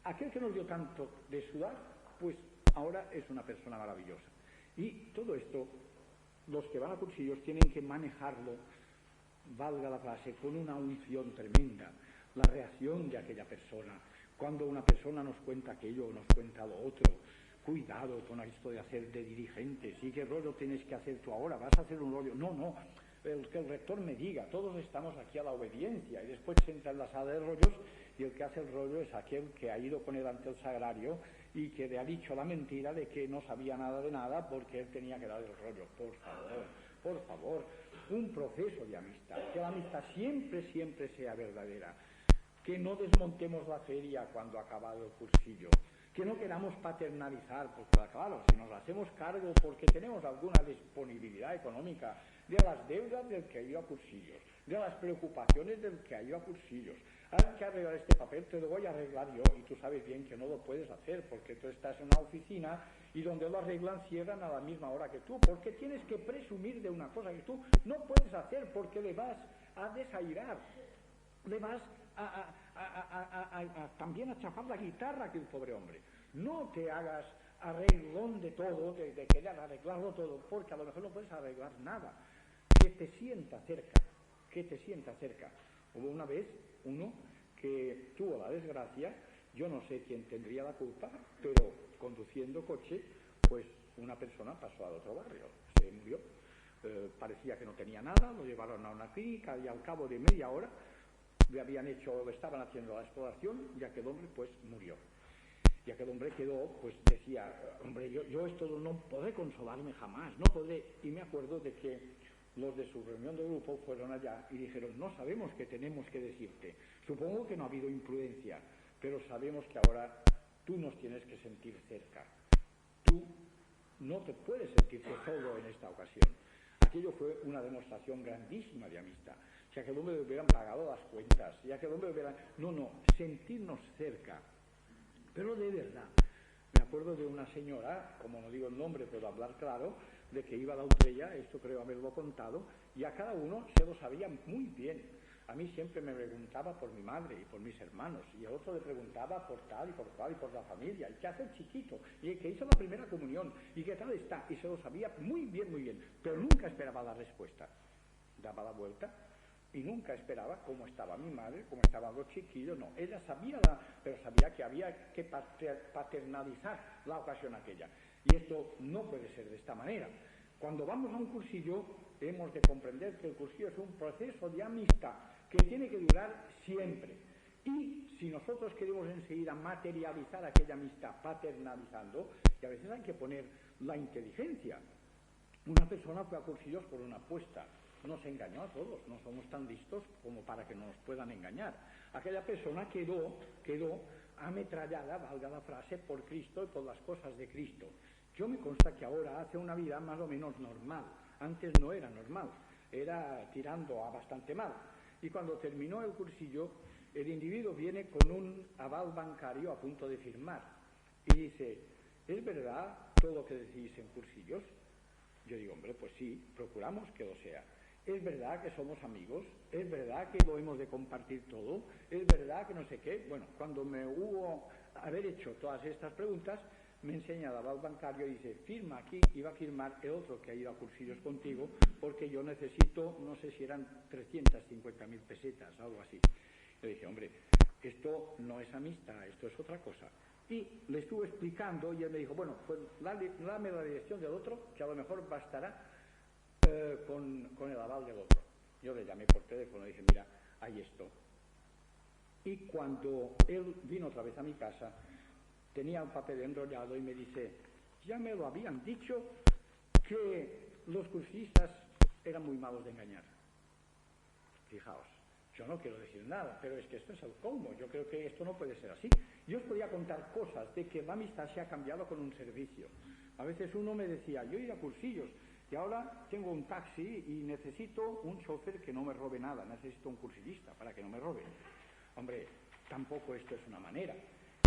aquel que nos dio tanto de sudar, pues ahora es una persona maravillosa. Y todo esto, los que van a cursillos tienen que manejarlo, valga la frase, con una unción tremenda, la reacción de aquella persona. Cuando una persona nos cuenta aquello o nos cuenta lo otro, cuidado con esto de hacer de dirigentes. ¿Y qué rollo tienes que hacer tú ahora? ¿Vas a hacer un rollo? No, que el rector me diga, todos estamos aquí a la obediencia. Y después se entra en la sala de rollos y el que hace el rollo es aquel que ha ido con él ante el sagrario y que le ha dicho la mentira de que no sabía nada de nada porque él tenía que dar el rollo. Por favor, un proceso de amistad, que la amistad siempre sea verdadera. Que no desmontemos la feria cuando ha acabado el cursillo, que no queramos paternalizar, porque claro, si nos hacemos cargo porque tenemos alguna disponibilidad económica de las deudas del que ha ido a cursillos, de las preocupaciones del que ha ido a cursillos, hay que arreglar este papel, te lo voy a arreglar yo, y tú sabes bien que no lo puedes hacer porque tú estás en una oficina y donde lo arreglan cierran a la misma hora que tú, porque tienes que presumir de una cosa que tú no puedes hacer porque le vas a desairar, le vas también a chafar la guitarra que el pobre hombre. No te hagas arreglón de todo, de querer arreglarlo todo, porque a lo mejor no puedes arreglar nada. Que te sienta cerca. Hubo una vez uno que tuvo la desgracia, yo no sé quién tendría la culpa, pero conduciendo coche, pues una persona pasó al otro barrio, se murió. Parecía que no tenía nada, lo llevaron a una clínica y al cabo de media hora estaban haciendo la exploración y aquel hombre pues murió. Y aquel hombre quedó, pues decía, hombre, yo esto no podré consolarme jamás, no podré. Y me acuerdo de que los de su reunión de grupo fueron allá y dijeron, no sabemos qué tenemos que decirte. Supongo que no ha habido imprudencia, pero sabemos que ahora tú nos tienes que sentir cerca. Tú no te puedes sentirte solo en esta ocasión. Aquello fue una demostración grandísima de amistad. Si a aquel hombre le hubieran pagado las cuentas, si a aquel hombre le hubieran... No, sentirnos cerca. Pero de verdad, me acuerdo de una señora, como no digo el nombre, pero hablar claro, de que iba a la Utrella, esto creo haberlo contado, y a cada uno se lo sabía muy bien. A mí siempre me preguntaba por mi madre y por mis hermanos, y el otro le preguntaba por tal y por cual y por la familia, y qué hace el chiquito, y el que hizo la primera comunión, y qué tal está, y se lo sabía muy bien, pero nunca esperaba la respuesta. Daba la vuelta y nunca esperaba cómo estaba mi madre, cómo estaban los chiquillos, no. Ella sabía, pero sabía que había que paternalizar la ocasión aquella. Y esto no puede ser de esta manera. Cuando vamos a un cursillo, hemos de comprender que el cursillo es un proceso de amistad que tiene que durar siempre. Y si nosotros queremos enseguida materializar aquella amistad paternalizando, y a veces hay que poner la inteligencia. Una persona fue a cursillos por una apuesta. Nos engañó a todos, no somos tan listos como para que nos puedan engañar. Aquella persona quedó ametrallada, valga la frase, por Cristo y por las cosas de Cristo. Yo me consta que ahora hace una vida más o menos normal. Antes no era normal, era tirando a bastante mal. Y cuando terminó el cursillo, el individuo viene con un aval bancario a punto de firmar. Y dice, ¿es verdad todo lo que decís en cursillos? Yo digo, hombre, pues sí, procuramos que lo sea. Es verdad que somos amigos, es verdad que lo hemos de compartir todo, es verdad que no sé qué. Bueno, cuando me hubo haber hecho todas estas preguntas, me enseña el aval bancario y dice, firma aquí, y va a firmar el otro que ha ido a cursillos contigo, porque yo necesito, no sé si eran 350.000 pesetas, algo así. Yo dije, hombre, esto no es amistad, esto es otra cosa. Y le estuve explicando y él me dijo, bueno, pues dame la dirección del otro, que a lo mejor bastará con el aval del otro. Yo le llamé por teléfono y dije, mira, hay esto. Y cuando él vino otra vez a mi casa, tenía un papel enrollado y me dice, ya me lo habían dicho que los cursistas eran muy malos de engañar. Fijaos, yo no quiero decir nada, pero es que esto es el colmo. Yo creo que esto no puede ser así. Yo os podía contar cosas de que la amistad se ha cambiado con un servicio. A veces uno me decía, yo iba a cursillos, y ahora tengo un taxi y necesito un chofer que no me robe nada, necesito un cursillista para que no me robe. Hombre, tampoco esto es una manera.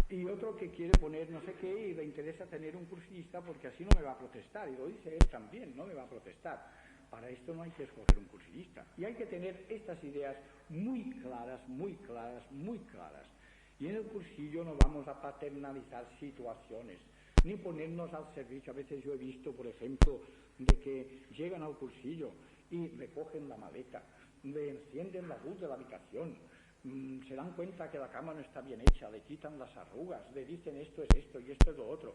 Y otro que quiere poner no sé qué y le interesa tener un cursillista porque así no me va a protestar. Y lo dice él también, no me va a protestar. Para esto no hay que escoger un cursillista. Y hay que tener estas ideas muy claras. Y en el cursillo no vamos a paternalizar situaciones, ni ponernos al servicio. A veces yo he visto, por ejemplo, de que llegan al cursillo y recogen la maleta, le encienden la luz de la habitación, se dan cuenta que la cama no está bien hecha, le quitan las arrugas, le dicen esto es esto y esto es lo otro.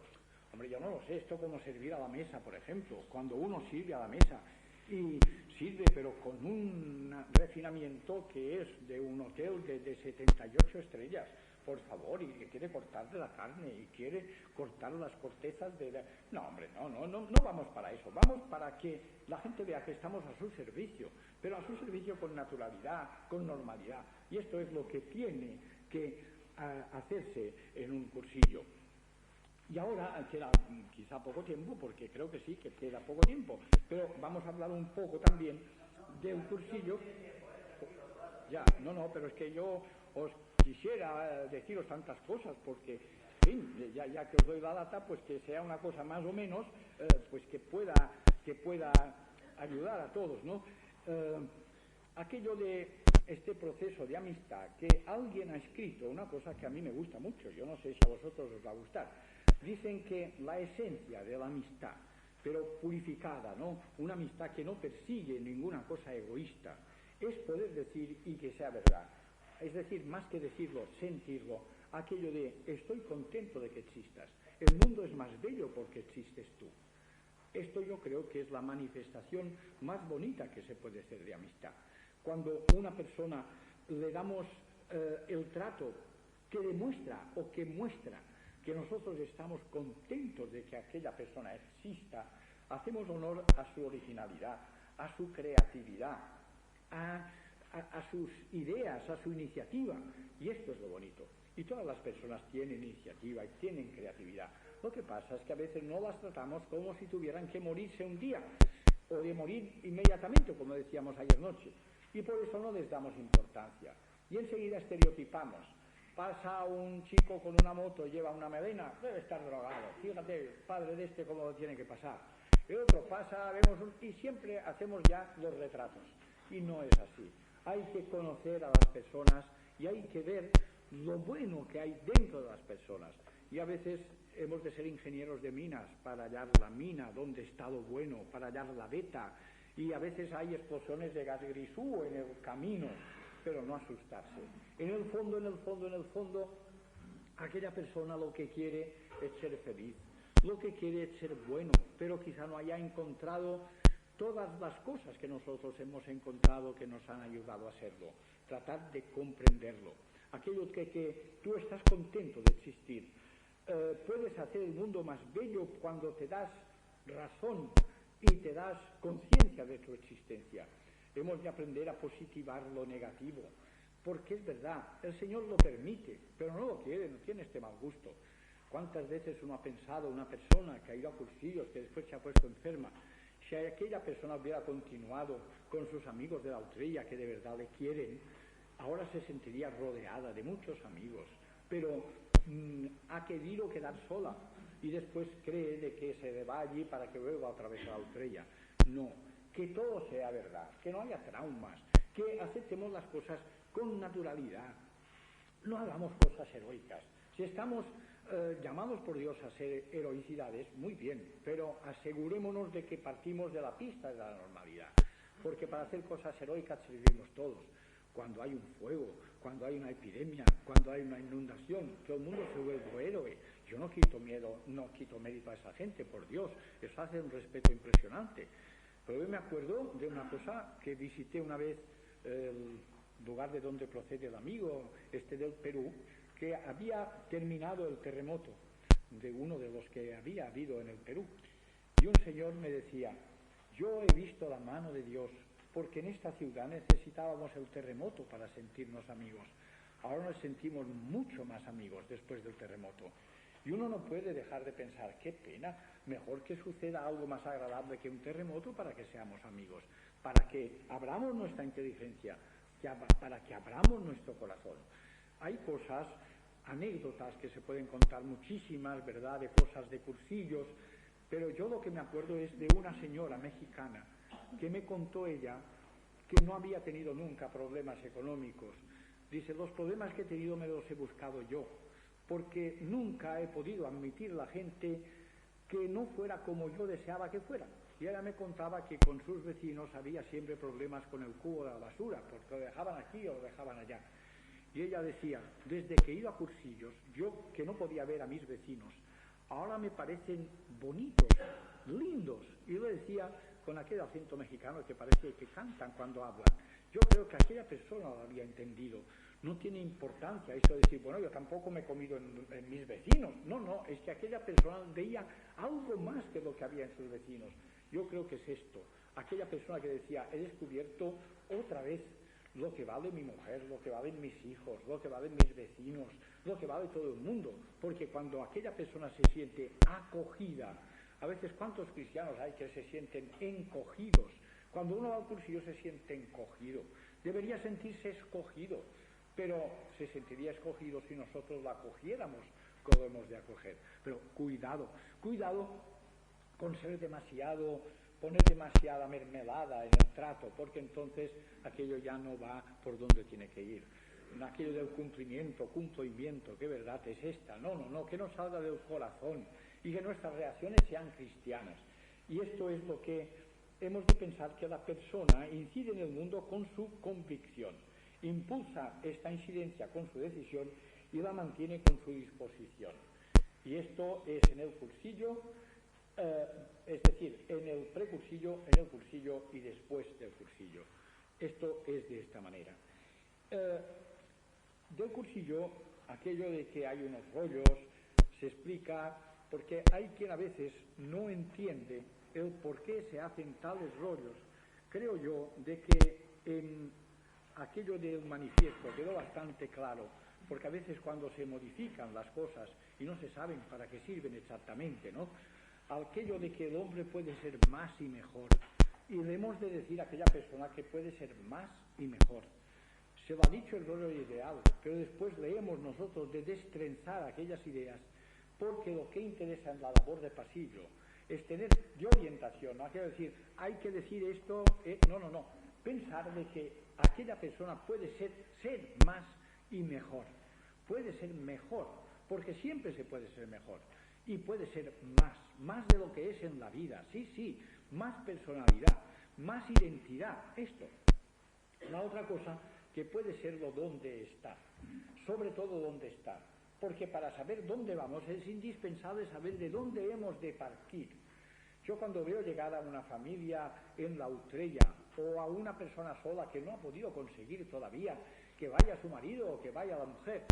Hombre, yo no lo sé, esto como servir a la mesa, por ejemplo, cuando uno sirve a la mesa y sirve pero con un refinamiento que es de un hotel de 78 estrellas, por favor, y que quiere cortar de la carne y quiere cortar las cortezas de la... No, hombre, no vamos para eso, vamos para que la gente vea que estamos a su servicio, pero a su servicio con naturalidad, con normalidad, y esto es lo que tiene que hacerse en un cursillo. Y ahora queda quizá poco tiempo, porque creo que sí, que queda poco tiempo, pero vamos a hablar un poco también de un cursillo. Ya, pero es que yo os quisiera deciros tantas cosas, porque, en fin, ya que os doy la lata, pues que sea una cosa más o menos, pues que pueda ayudar a todos, ¿no? Aquello de este proceso de amistad, que alguien ha escrito, una cosa que a mí me gusta mucho, yo no sé si a vosotros os va a gustar. Dicen que la esencia de la amistad, pero purificada, ¿no? Una amistad que no persigue ninguna cosa egoísta, es poder decir y que sea verdad. Es decir, más que decirlo, sentirlo, aquello de estoy contento de que existas. El mundo es más bello porque existes tú. Esto yo creo que es la manifestación más bonita que se puede hacer de amistad. Cuando a una persona le damos el trato que demuestra o que muestra que nosotros estamos contentos de que aquella persona exista, hacemos honor a su originalidad, a su creatividad, a sus ideas, a su iniciativa. Y esto es lo bonito. Y todas las personas tienen iniciativa y tienen creatividad. Lo que pasa es que a veces no las tratamos como si tuvieran que morirse un día, o de morir inmediatamente, como decíamos ayer noche. Y por eso no les damos importancia. Y enseguida estereotipamos. Pasa un chico con una moto, lleva una melena, debe estar drogado. Fíjate, padre de este, cómo lo tiene que pasar. El otro pasa, y siempre hacemos ya los retratos. Y no es así. hay que conocer a las personas y hay que ver lo bueno que hay dentro de las personas. Y a veces hemos de ser ingenieros de minas para hallar la mina, donde está lo bueno, para hallar la veta. Y a veces hay explosiones de gas grisú en el camino, pero no asustarse. En el fondo, aquella persona lo que quiere es ser feliz, lo que quiere es ser bueno, pero quizá no haya encontrado todas las cosas que nosotros hemos encontrado que nos han ayudado a serlo. Tratar de comprenderlo. Aquello que tú estás contento de existir. Puedes hacer el mundo más bello cuando te das razón y te das conciencia de tu existencia. Hemos de aprender a positivar lo negativo, porque es verdad, el Señor lo permite, pero no lo quiere, no tiene este mal gusto. ¿Cuántas veces uno ha pensado, una persona que ha ido a cursillos, que después se ha puesto enferma, si aquella persona hubiera continuado con sus amigos de la Utrilla, que de verdad le quieren, ahora se sentiría rodeada de muchos amigos, pero ha querido quedar sola y después cree de que se va allí para que vuelva otra vez a la Utrilla. No, que todo sea verdad, que no haya traumas, que aceptemos las cosas con naturalidad, no hagamos cosas heroicas. Si estamos llamados por Dios a ser heroicidades, muy bien, pero asegurémonos de que partimos de la pista de la normalidad, porque para hacer cosas heroicas servimos todos. Cuando hay un fuego, cuando hay una epidemia, cuando hay una inundación, todo el mundo se vuelve héroe. Yo no quito mérito a esa gente, por Dios, eso hace un respeto impresionante. Pero yo me acuerdo de una cosa que visité una vez el lugar de donde procede el amigo del Perú, que había terminado el terremoto de uno de los que había habido en el Perú. Y un señor me decía, yo he visto la mano de Dios, porque en esta ciudad necesitábamos el terremoto para sentirnos amigos. Ahora nos sentimos mucho más amigos después del terremoto. Y uno no puede dejar de pensar, qué pena, mejor que suceda algo más agradable que un terremoto para que seamos amigos, para que abramos nuestra inteligencia, para que abramos nuestro corazón. Hay cosas, anécdotas que se pueden contar muchísimas, ¿verdad?, de cosas de cursillos, pero yo lo que me acuerdo es de una señora mexicana que me contó ella que no había tenido nunca problemas económicos. Dice, los problemas que he tenido me los he buscado yo, porque nunca he podido admitir a la gente que no fuera como yo deseaba que fuera. Y ella me contaba que con sus vecinos había siempre problemas con el cubo de la basura, porque lo dejaban aquí o lo dejaban allá. Y ella decía, desde que he ido a cursillos, yo que no podía ver a mis vecinos, ahora me parecen bonitos, lindos. Y yo le decía con aquel acento mexicano que parece que cantan cuando hablan. Yo creo que aquella persona lo había entendido. No tiene importancia eso de decir, bueno, yo tampoco me he comido en mis vecinos. No, es que aquella persona veía algo más que lo que había en sus vecinos. Yo creo que es esto. Aquella persona que decía, he descubierto otra vez lo que vale mi mujer, lo que valen mis hijos, lo que valen mis vecinos, lo que vale todo el mundo. Porque cuando aquella persona se siente acogida, a veces cuántos cristianos hay que se sienten encogidos. Cuando uno va al cursillo se siente encogido. Debería sentirse escogido, pero se sentiría escogido si nosotros la acogiéramos como hemos de acoger. Pero cuidado con ser poner demasiada mermelada en el trato, porque entonces aquello ya no va por donde tiene que ir. Aquello del cumplimiento, ¿qué verdad es esta? No, que nos salga del corazón y que nuestras reacciones sean cristianas. Y esto es lo que hemos de pensar, que la persona incide en el mundo con su convicción, impulsa esta incidencia con su decisión y la mantiene con su disposición. Y esto es en el cursillo, es decir, en el precursillo, en el cursillo y después del cursillo. Esto es de esta manera. Del cursillo, aquello de que hay unos rollos, se explica porque hay quien a veces no entiende el por qué se hacen tales rollos. Creo yo de que en aquello del manifiesto quedó bastante claro, porque a veces cuando se modifican las cosas y no se saben para qué sirven exactamente, ¿no?, aquello de que el hombre puede ser más y mejor, y debemos de decir a aquella persona que puede ser más y mejor. Se lo ha dicho el rollo ideal, pero después leemos nosotros de destrenzar aquellas ideas, porque lo que interesa en la labor de pasillo es tener de orientación, no quiero decir, hay que decir esto, no, pensar de que aquella persona puede ser más y mejor, puede ser mejor, porque siempre se puede ser mejor, y puede ser más de lo que es en la vida, sí, más personalidad, más identidad, esto. La otra cosa que puede serlo dónde estar, sobre todo dónde estar, porque para saber dónde vamos es indispensable saber de dónde hemos de partir. Yo cuando veo llegar a una familia en la Utrella o a una persona sola que no ha podido conseguir todavía que vaya su marido o que vaya la mujer,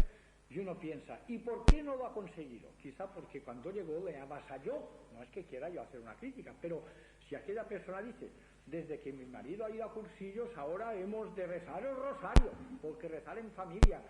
y uno piensa, ¿y por qué no lo ha conseguido? Quizá porque cuando llegó le avasalló, no es que quiera yo hacer una crítica, pero si aquella persona dice, desde que mi marido ha ido a cursillos ahora hemos de rezar el rosario, porque rezar en familia,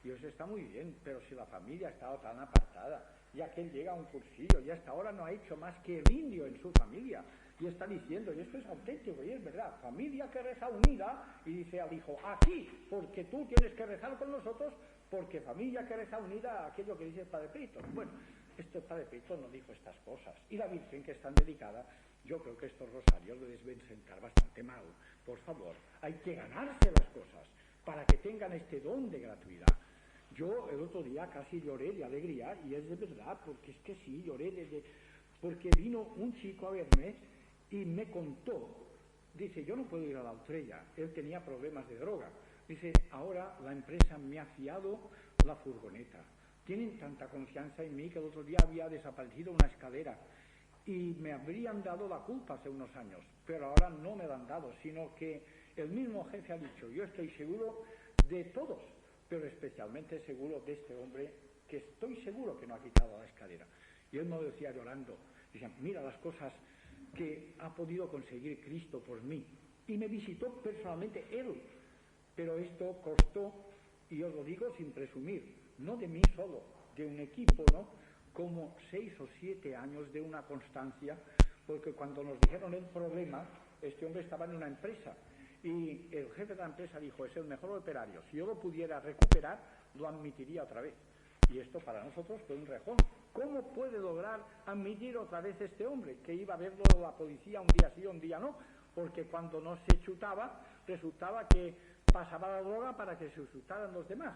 y eso está muy bien, pero si la familia ha estado tan apartada, ya que él llega a un cursillo y hasta ahora no ha hecho más que el indio en su familia, y está diciendo, y esto es auténtico y es verdad, familia que reza unida, y dice al hijo, aquí, porque tú tienes que rezar con nosotros, porque familia que reza unida, aquello que dice el Padre Peyton. Bueno, este Padre Peyton no dijo estas cosas, y la Virgen que es tan dedicada, yo creo que estos rosarios les deben sentar bastante mal. Por favor, hay que ganarse las cosas para que tengan este don de gratuidad. Yo el otro día casi lloré de alegría, y es de verdad, porque es que sí, lloré porque vino un chico a verme y me contó, dice, yo no puedo ir a la Utrella, él tenía problemas de droga, dice, ahora la empresa me ha fiado la furgoneta, tienen tanta confianza en mí que el otro día había desaparecido una escalera y me habrían dado la culpa hace unos años, pero ahora no me la han dado, sino que el mismo jefe ha dicho, yo estoy seguro de todos, pero especialmente seguro de este hombre, que estoy seguro que no ha quitado la escalera. Y él me decía llorando, decía, mira las cosas que ha podido conseguir Cristo por mí. Y me visitó personalmente él. Pero esto costó, y os lo digo sin presumir, no de mí solo, de un equipo, ¿no? Como 6 o 7 años de una constancia, porque cuando nos dijeron el problema, este hombre estaba en una empresa, y el jefe de la empresa dijo, es el mejor operario, si yo lo pudiera recuperar, lo admitiría otra vez. Y esto para nosotros fue un rejón. ¿Cómo puede lograr admitir otra vez este hombre? Que iba a verlo la policía un día sí, un día no, porque cuando no se chutaba, resultaba que pasaba la droga para que se chutaran los demás.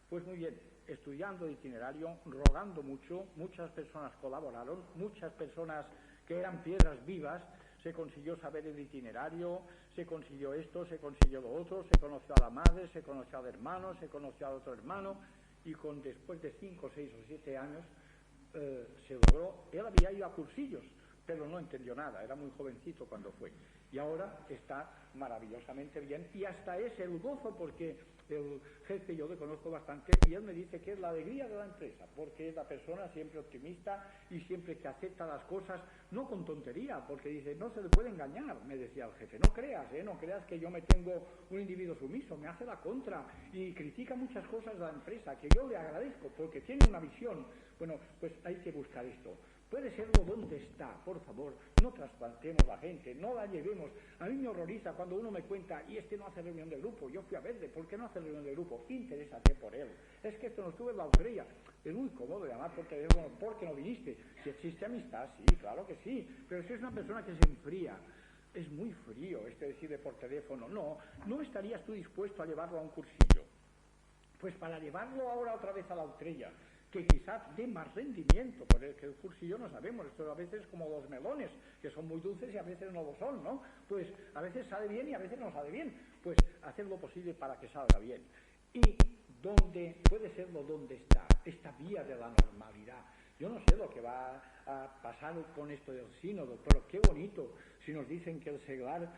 Pues muy bien, estudiando el itinerario, rogando mucho, muchas personas colaboraron, muchas personas que eran piedras vivas, se consiguió saber el itinerario, se consiguió esto, se consiguió lo otro, se conoció a la madre, se conoció al hermano, se conoció al otro hermano, y después de 5, 6 o 7 años se logró. Él había ido a cursillos, pero no entendió nada, era muy jovencito cuando fue, y ahora está maravillosamente bien, y hasta es el gozo, porque el jefe yo le conozco bastante, y él me dice que es la alegría de la empresa, porque es la persona siempre optimista y siempre que acepta las cosas, no con tontería, porque dice, no se le puede engañar, me decía el jefe, no creas que yo me tengo un individuo sumiso, me hace la contra y critica muchas cosas de la empresa, que yo le agradezco, porque tiene una visión. Bueno, pues hay que buscar esto. Puede serlo donde está, por favor, no trasplantemos la gente, no la llevemos. A mí me horroriza cuando uno me cuenta, y este no hace reunión de grupo, yo fui a verle, ¿por qué no hace reunión de grupo? Interésate por él. Es que esto no estuve en la Utrella. Es muy cómodo llamar por teléfono, ¿por qué no viniste? Si existe amistad, sí, claro que sí, pero si es una persona que se enfría, es muy frío decirle por teléfono, no estarías tú dispuesto a llevarlo a un cursillo. Pues para llevarlo ahora otra vez a la Utrella, que quizás dé más rendimiento, porque el cursillo no sabemos, esto a veces es como los melones, que son muy dulces y a veces no lo son, ¿no? Pues a veces sale bien y a veces no sale bien, pues hacer lo posible para que salga bien. Y donde puede serlo donde está, esta vía de la normalidad. Yo no sé lo que va a pasar con esto del sínodo, pero qué bonito si nos dicen que el seglar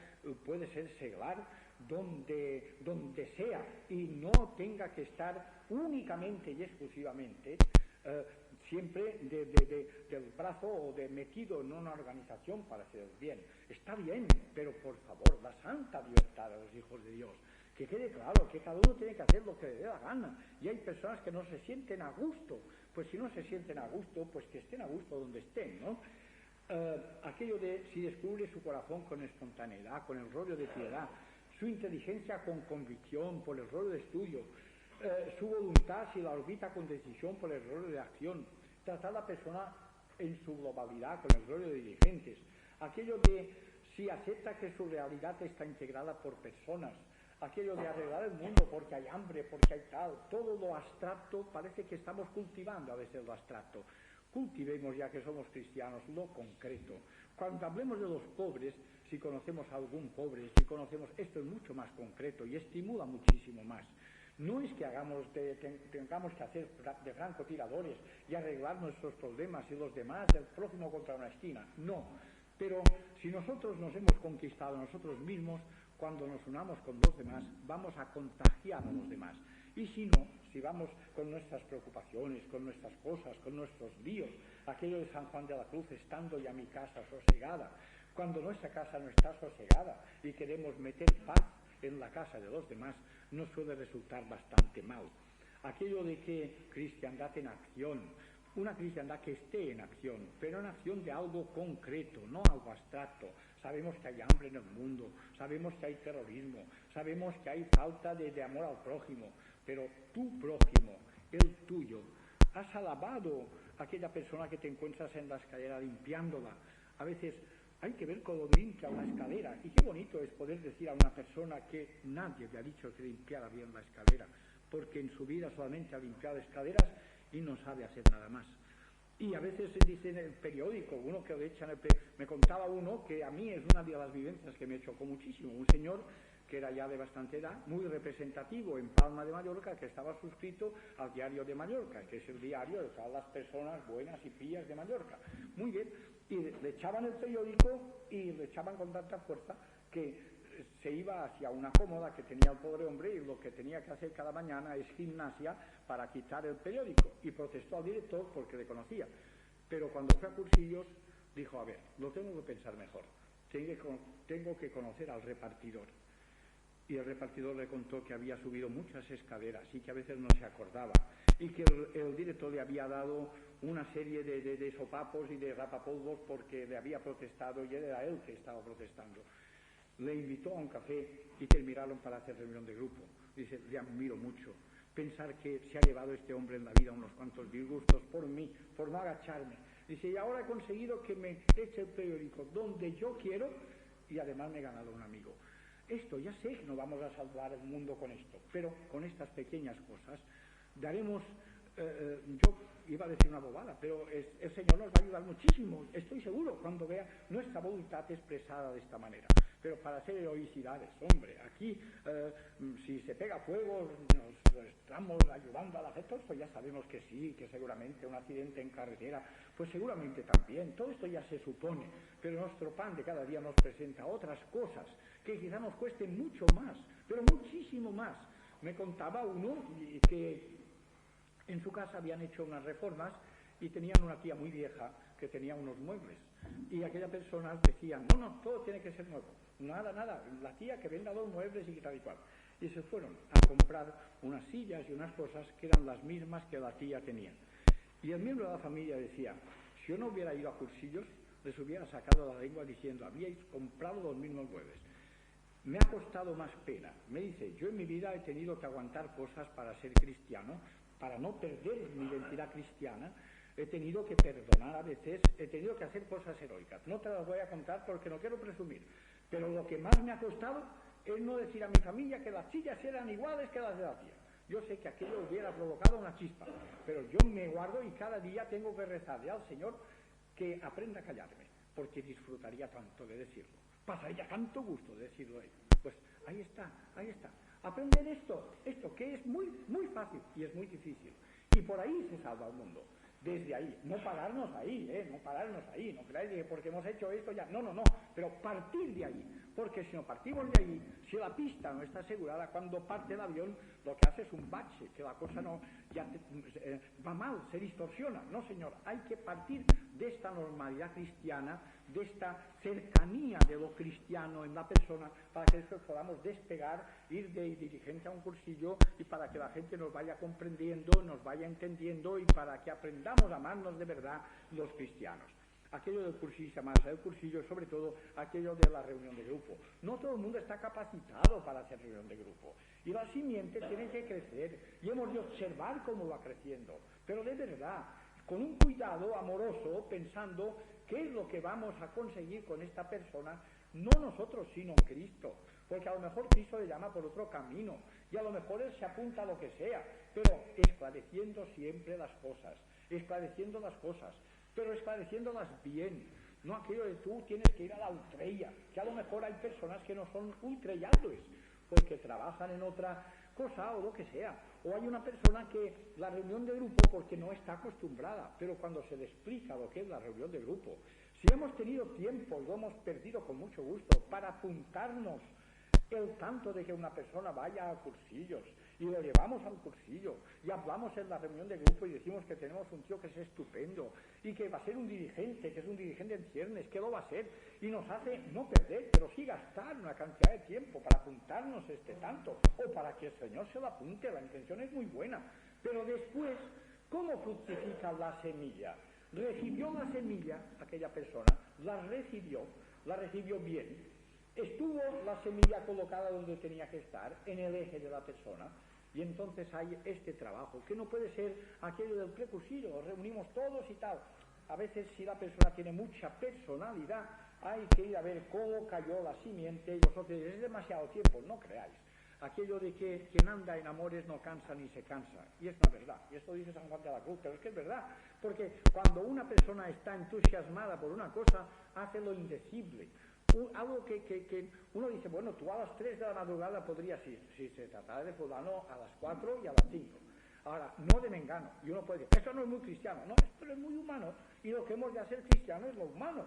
puede ser seglar donde sea y no tenga que estar únicamente y exclusivamente siempre del brazo o de metido en una organización para hacer el bien. Está bien, pero por favor, la santa libertad de los hijos de Dios. Que quede claro que cada uno tiene que hacer lo que le dé la gana, y hay personas que no se sienten a gusto. Pues si no se sienten a gusto, pues que estén a gusto donde estén, ¿no? Aquello de si descubre su corazón con espontaneidad, con el rollo de piedad, su inteligencia con convicción por el rollo de estudio, su voluntad si la orbita con decisión por el rollo de acción, tratar a la persona en su globalidad con el rollo de dirigentes, aquello de si acepta que su realidad está integrada por personas, aquello de arreglar el mundo porque hay hambre, porque hay tal, todo lo abstracto, parece que estamos cultivando a veces lo abstracto. Cultivemos, ya que somos cristianos, lo concreto. Cuando hablemos de los pobres, si conocemos a algún pobre, si conocemos, esto es mucho más concreto y estimula muchísimo más. No es que tengamos que hacer de francotiradores y arreglar nuestros problemas y los demás, el prójimo contra una esquina, no. Pero si nosotros nos hemos conquistado nosotros mismos, cuando nos unamos con los demás, vamos a contagiar a los demás. Y si no, si vamos con nuestras preocupaciones, con nuestras cosas, con nuestros líos, aquello de San Juan de la Cruz, estando ya mi casa sosegada, cuando nuestra casa no está sosegada y queremos meter paz en la casa de los demás, nos suele resultar bastante mal. Aquello de que cristiandad en acción, una cristiandad que esté en acción, pero en acción de algo concreto, no algo abstracto. Sabemos que hay hambre en el mundo, sabemos que hay terrorismo, sabemos que hay falta de amor al prójimo, pero tu prójimo, el tuyo, has alabado a aquella persona que te encuentras en la escalera limpiándola. A veces hay que ver cómo limpia una escalera, y qué bonito es poder decir a una persona que nadie le ha dicho que limpiara bien la escalera, porque en su vida solamente ha limpiado escaleras y no sabe hacer nada más. Y a veces se dice en el periódico, uno que le echan me contaba uno que a mí es una de las vivencias que me chocó muchísimo, un señor que era ya de bastante edad, muy representativo en Palma de Mallorca, que estaba suscrito al Diario de Mallorca, que es el diario de todas las personas buenas y pillas de Mallorca. Muy bien, y le echaban el periódico y le echaban con tanta fuerza que se iba hacia una cómoda que tenía el pobre hombre y lo que tenía que hacer cada mañana es gimnasia para quitar el periódico, y protestó al director porque le conocía. Pero cuando fue a cursillos dijo, a ver, lo tengo que pensar mejor, tengo que conocer al repartidor. Y el repartidor le contó que había subido muchas escaleras y que a veces no se acordaba, y que el director le había dado una serie de sopapos y de rapapolvos porque le había protestado y era él que estaba protestando. Le invitó a un café y terminaron para hacer reunión de grupo. Dice, le admiro mucho. Pensar que se ha llevado este hombre en la vida unos cuantos disgustos por mí, por no agacharme. Dice, y ahora he conseguido que me eche el periódico donde yo quiero y además me he ganado un amigo. Esto, ya sé que no vamos a salvar el mundo con esto, pero con estas pequeñas cosas daremos, yo iba a decir una bobada, pero el Señor nos va a ayudar muchísimo, estoy seguro, cuando vea nuestra voluntad expresada de esta manera. Pero para hacer heroicidades, hombre, aquí si se pega fuego nos estamos ayudando a la gente, esto ya sabemos que sí, que seguramente un accidente en carretera, pues seguramente también, todo esto ya se supone, pero nuestro pan de cada día nos presenta otras cosas que quizá nos cuesten mucho más, pero muchísimo más. Me contaba uno que en su casa habían hecho unas reformas y tenían una tía muy vieja que tenía unos muebles, y aquellas personas decían, no, todo tiene que ser nuevo, nada, la tía que venda los muebles y tal y cual. Y se fueron a comprar unas sillas y unas cosas que eran las mismas que la tía tenía. Y el miembro de la familia decía, si yo no hubiera ido a cursillos, les hubiera sacado la lengua diciendo, habíais comprado los mismos muebles. Me ha costado más pena. Me dice, yo en mi vida he tenido que aguantar cosas para ser cristiano, para no perder mi identidad cristiana. He tenido que perdonar a veces, he tenido que hacer cosas heroicas. No te las voy a contar porque no quiero presumir. Pero lo que más me ha costado es no decir a mi familia que las sillas eran iguales que las de la tía. Yo sé que aquello hubiera provocado una chispa, pero yo me guardo y cada día tengo que rezarle al Señor que aprenda a callarme, porque disfrutaría tanto de decirlo. Pasaría tanto gusto de decirlo a él. Pues ahí está. Aprender esto que es muy, muy fácil y es muy difícil. Y por ahí se salva el mundo. Desde ahí, no pararnos ahí, no creáis que porque hemos hecho esto ya, no, pero partir de ahí, porque si no partimos de ahí, si la pista no está asegurada, cuando parte el avión, lo que hace es un bache, que la cosa no, va mal, se distorsiona. No, señor, hay que partir de esta normalidad cristiana, de esta cercanía de lo cristiano en la persona, para que después podamos despegar, ir de dirigente a un cursillo y para que la gente nos vaya comprendiendo, nos vaya entendiendo y para que aprendamos a amarnos de verdad los cristianos. Aquello del cursillo, llamarse el cursillo, sobre todo aquello de la reunión de grupo. No todo el mundo está capacitado para hacer reunión de grupo. Y la simiente tiene que crecer y hemos de observar cómo va creciendo. Pero de verdad, con un cuidado amoroso, pensando qué es lo que vamos a conseguir con esta persona, no nosotros, sino Cristo, porque a lo mejor Cristo le llama por otro camino, y a lo mejor Él se apunta a lo que sea, pero esclareciendo siempre las cosas, pero esclareciéndolas bien, no aquello de tú tienes que ir a la ultrella, que a lo mejor hay personas que no son ultrelladores, porque trabajan en otra cosa o lo que sea, o hay una persona que la reunión de grupo porque no está acostumbrada, pero cuando se le explica lo que es la reunión de grupo, si hemos tenido tiempo y lo hemos perdido con mucho gusto para apuntarnos el tanto de que una persona vaya a cursillos y lo llevamos al cursillo y hablamos en la reunión de grupo y decimos que tenemos un tío que es estupendo y que va a ser un dirigente, que es un dirigente en ciernes, que lo va a ser, y nos hace no perder, pero sí gastar una cantidad de tiempo para apuntarnos tanto, o para que el Señor se lo apunte. La intención es muy buena, pero después, ¿cómo fructifica la semilla? Recibió la semilla aquella persona, la recibió bien. Estuvo la semilla colocada donde tenía que estar, en el eje de la persona, y entonces hay este trabajo, que no puede ser aquello del precursillo, nos reunimos todos y tal. A veces, si la persona tiene mucha personalidad, hay que ir a ver cómo cayó la simiente, y vosotros diréis, es demasiado tiempo, no creáis. Aquello de que quien anda en amores no cansa ni se cansa, y es una verdad, y esto dice San Juan de la Cruz, pero es que es verdad, porque cuando una persona está entusiasmada por una cosa, hace lo indecible. Algo que uno dice, bueno, tú a las 3 de la madrugada podrías ir, si se tratara de fulano a las 4 y a las 5. Ahora, no de mengano, y uno puede decir, eso no es muy cristiano, no, esto es muy humano, y lo que hemos de hacer cristiano es lo humano.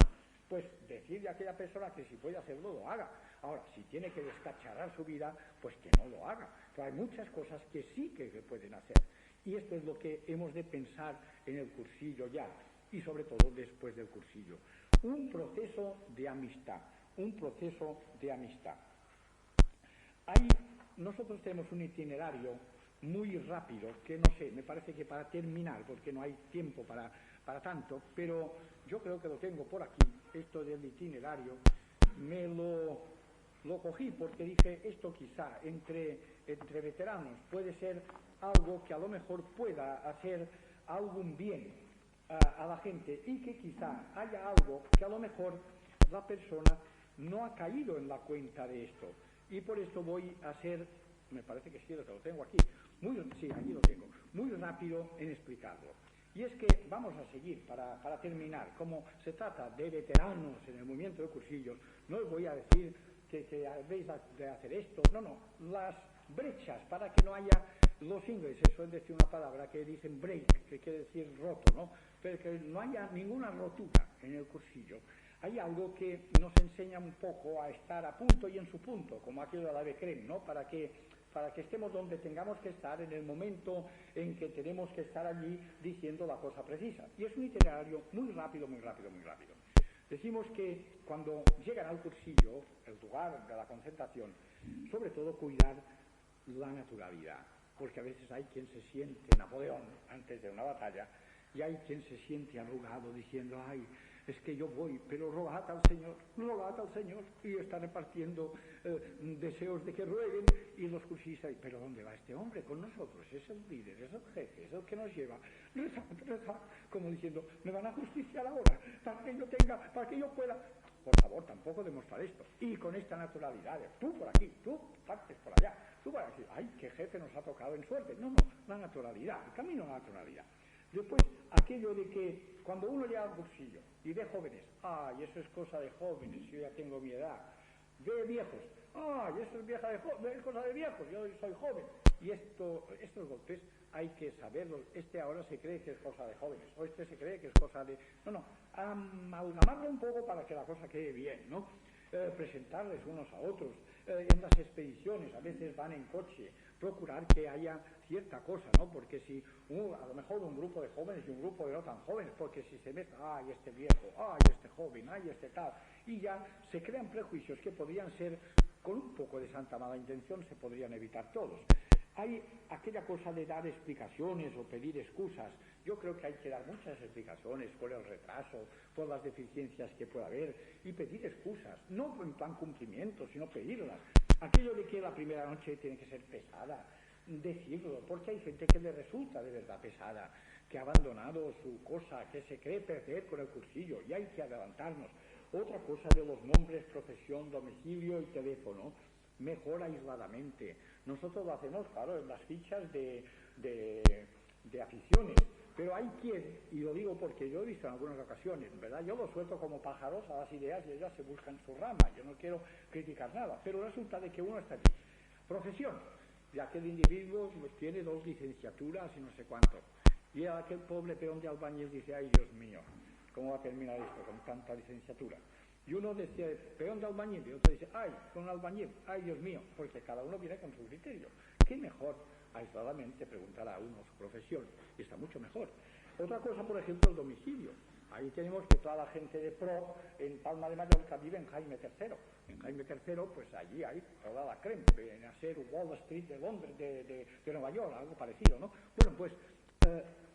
Pues decirle a aquella persona que si puede hacerlo, lo haga. Ahora, si tiene que descacharrar su vida, pues que no lo haga. Pero hay muchas cosas que sí que se pueden hacer. Y esto es lo que hemos de pensar en el cursillo ya, y sobre todo después del cursillo. Un proceso de amistad. Nosotros tenemos un itinerario muy rápido, que no sé, me parece que para terminar, porque no hay tiempo para tanto, pero yo creo que lo tengo por aquí, esto del itinerario, me lo cogí porque dije, esto quizá entre veteranos puede ser algo que a lo mejor pueda hacer algún bien a la gente, y que quizá haya algo que a lo mejor la persona no ha caído en la cuenta de esto, y por esto voy a ser, me parece que sí, lo tengo aquí, aquí lo tengo, muy rápido en explicarlo. Y es que vamos a seguir, para terminar, como se trata de veteranos en el movimiento de cursillos, no os voy a decir que habéis de hacer esto, no, las brechas, para que no haya, los ingleses suelen decir una palabra que dicen break, que quiere decir roto, ¿no? Pero que no haya ninguna rotura en el cursillo. Hay algo que nos enseña un poco a estar a punto y en su punto, como aquello de la Becrem, ¿no? Para que estemos donde tengamos que estar en el momento en que tenemos que estar allí diciendo la cosa precisa. Y es un itinerario muy rápido. Decimos que cuando llegan al cursillo, el lugar de la concentración, sobre todo cuidar la naturalidad, porque a veces hay quien se siente Napoleón antes de una batalla, y hay quien se siente arrugado diciendo, ay, es que yo voy, pero rogad al Señor, y está repartiendo deseos de que rueguen, y los cursillistas, pero ¿dónde va este hombre con nosotros? Es el líder, es el jefe, es el que nos lleva, rezad, como diciendo, me van a justiciar ahora, para que yo pueda, por favor, tampoco demostrar esto, y con esta naturalidad, tú por aquí, tú partes por allá, tú vas a decir, ay, qué jefe nos ha tocado en suerte, no, la naturalidad, el camino a la naturalidad. Después, aquello de que cuando uno llega al cursillo y ve jóvenes, ay, eso es cosa de jóvenes, yo ya tengo mi edad. Ve viejos, ay, eso es cosa de viejos, yo soy joven. Y estos golpes hay que saberlos. Ahora se cree que es cosa de jóvenes, o se cree que es cosa de... No, amalgamarlo un poco para que la cosa quede bien, ¿no? Presentarles unos a otros, en las expediciones, a veces van en coche, procurar que haya cierta cosa, ¿no? Porque si a lo mejor un grupo de jóvenes y un grupo de no tan jóvenes, porque si se mezcla, ay, este viejo, ay, este joven, ay, este tal, y ya se crean prejuicios que podrían ser, con un poco de santa mala intención, se podrían evitar todos. Hay aquella cosa de dar explicaciones o pedir excusas. Yo creo que hay que dar muchas explicaciones por el retraso, por las deficiencias que pueda haber, y pedir excusas, no en plan cumplimiento, sino pedirlas. Aquello de que la primera noche tiene que ser pesada, decirlo, porque hay gente que le resulta de verdad pesada, que ha abandonado su cosa, que se cree perder con el cursillo, y hay que adelantarnos. Otra cosa de los nombres, profesión, domicilio y teléfono, mejor aisladamente. Nosotros lo hacemos, claro, en las fichas de aficiones, pero hay quien, y lo digo porque yo he visto en algunas ocasiones, ¿verdad? Yo lo suelto como pájaros a las ideas y ellas se buscan su rama, yo no quiero criticar nada, pero resulta de que uno está aquí. Profesión, ya que el individuo pues, tiene 2 licenciaturas y no sé cuánto. Y aquel pobre peón de albañil dice, ay Dios mío, ¿cómo va a terminar esto con tanta licenciatura? Y uno dice, peón de albañil, y otro dice, ay, con albañil, ay Dios mío, porque cada uno viene con su criterio. ¿Qué mejor? Aisladamente preguntará a uno su profesión, y está mucho mejor. Otra cosa, por ejemplo, el domicilio. Ahí tenemos que toda la gente de pro en Palma de Mallorca vive en Jaime III. En Jaime III, pues allí hay toda la crema, viene a ser Wall Street de Londres, de Nueva York, algo parecido, ¿no? Bueno, pues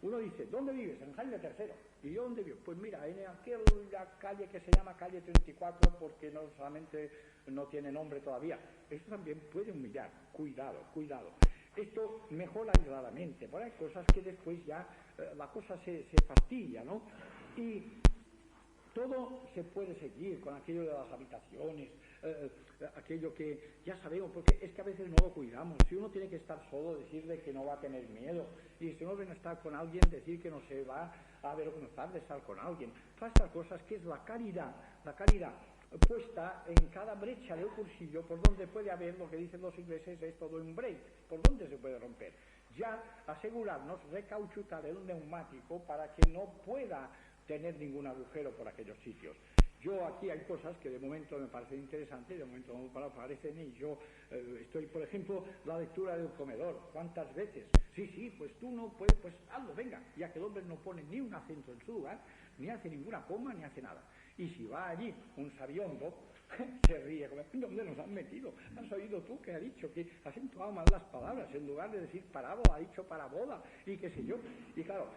uno dice, ¿dónde vives? En Jaime III. ¿Y yo dónde vivo? Pues mira, en aquella calle que se llama calle 34, porque no solamente no tiene nombre todavía. Esto también puede humillar. Cuidado, cuidado. Esto mejor aisladamente, porque hay cosas que después ya la cosa se fastidia, ¿no? Y todo se puede seguir con aquello de las habitaciones, aquello que ya sabemos, porque es que a veces no lo cuidamos. Si uno tiene que estar solo, decirle que no va a tener miedo, y si uno viene a estar con alguien, decir que no se va a avergonzar de estar con alguien. Todas estas cosas que es la caridad puesta en cada brecha del cursillo, por donde puede haber, lo que dicen los ingleses, es todo un break, por donde se puede romper. Ya asegurarnos, recauchutar el neumático para que no pueda tener ningún agujero por aquellos sitios. Yo aquí hay cosas que de momento me parecen interesantes, de momento no me parecen, y yo estoy, por ejemplo, la lectura del comedor. ¿Cuántas veces? Sí, pues tú no puedes, pues hazlo, venga, ya que el hombre no pone ni un acento en su lugar, ni hace ninguna coma, ni hace nada. Y si va allí un sabiondo, se ríe, ¿dónde nos han metido? ¿Has oído tú que ha dicho que ha acentuado mal las palabras? En lugar de decir parábola, ha dicho parabola, y qué sé yo. Y claro,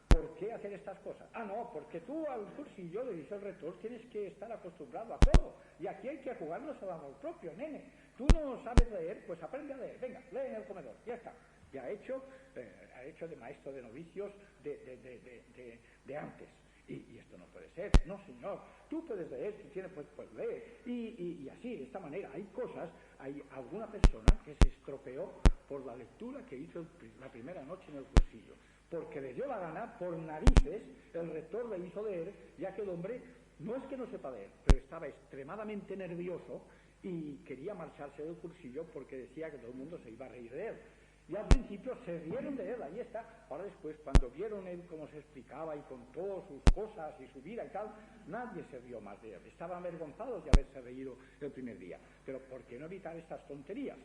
¿por qué hacer estas cosas? Ah, no, porque tú al cursillo, le dice el rector, tienes que estar acostumbrado a todo. Y aquí hay que jugarnos al amor propio, nene. Tú no sabes leer, pues aprende a leer. Venga, lee en el comedor, ya está. Ya ha hecho de maestro de novicios de antes. Y esto no puede ser. No, señor. Tú puedes leer, si tienes, pues lee. Y así, de esta manera. Hay cosas, hay alguna persona que se estropeó por la lectura que hizo la primera noche en el cursillo. Porque le dio la gana, por narices, el rector le hizo leer, ya que el hombre no es que no sepa leer, pero estaba extremadamente nervioso y quería marcharse del cursillo porque decía que todo el mundo se iba a reír de él. Y al principio se rieron de él, ahí está. Ahora después, cuando vieron él cómo se explicaba y contó sus cosas y su vida y tal, nadie se rió más de él. Estaban avergonzados de haberse reído el primer día. Pero ¿por qué no evitar estas tonterías?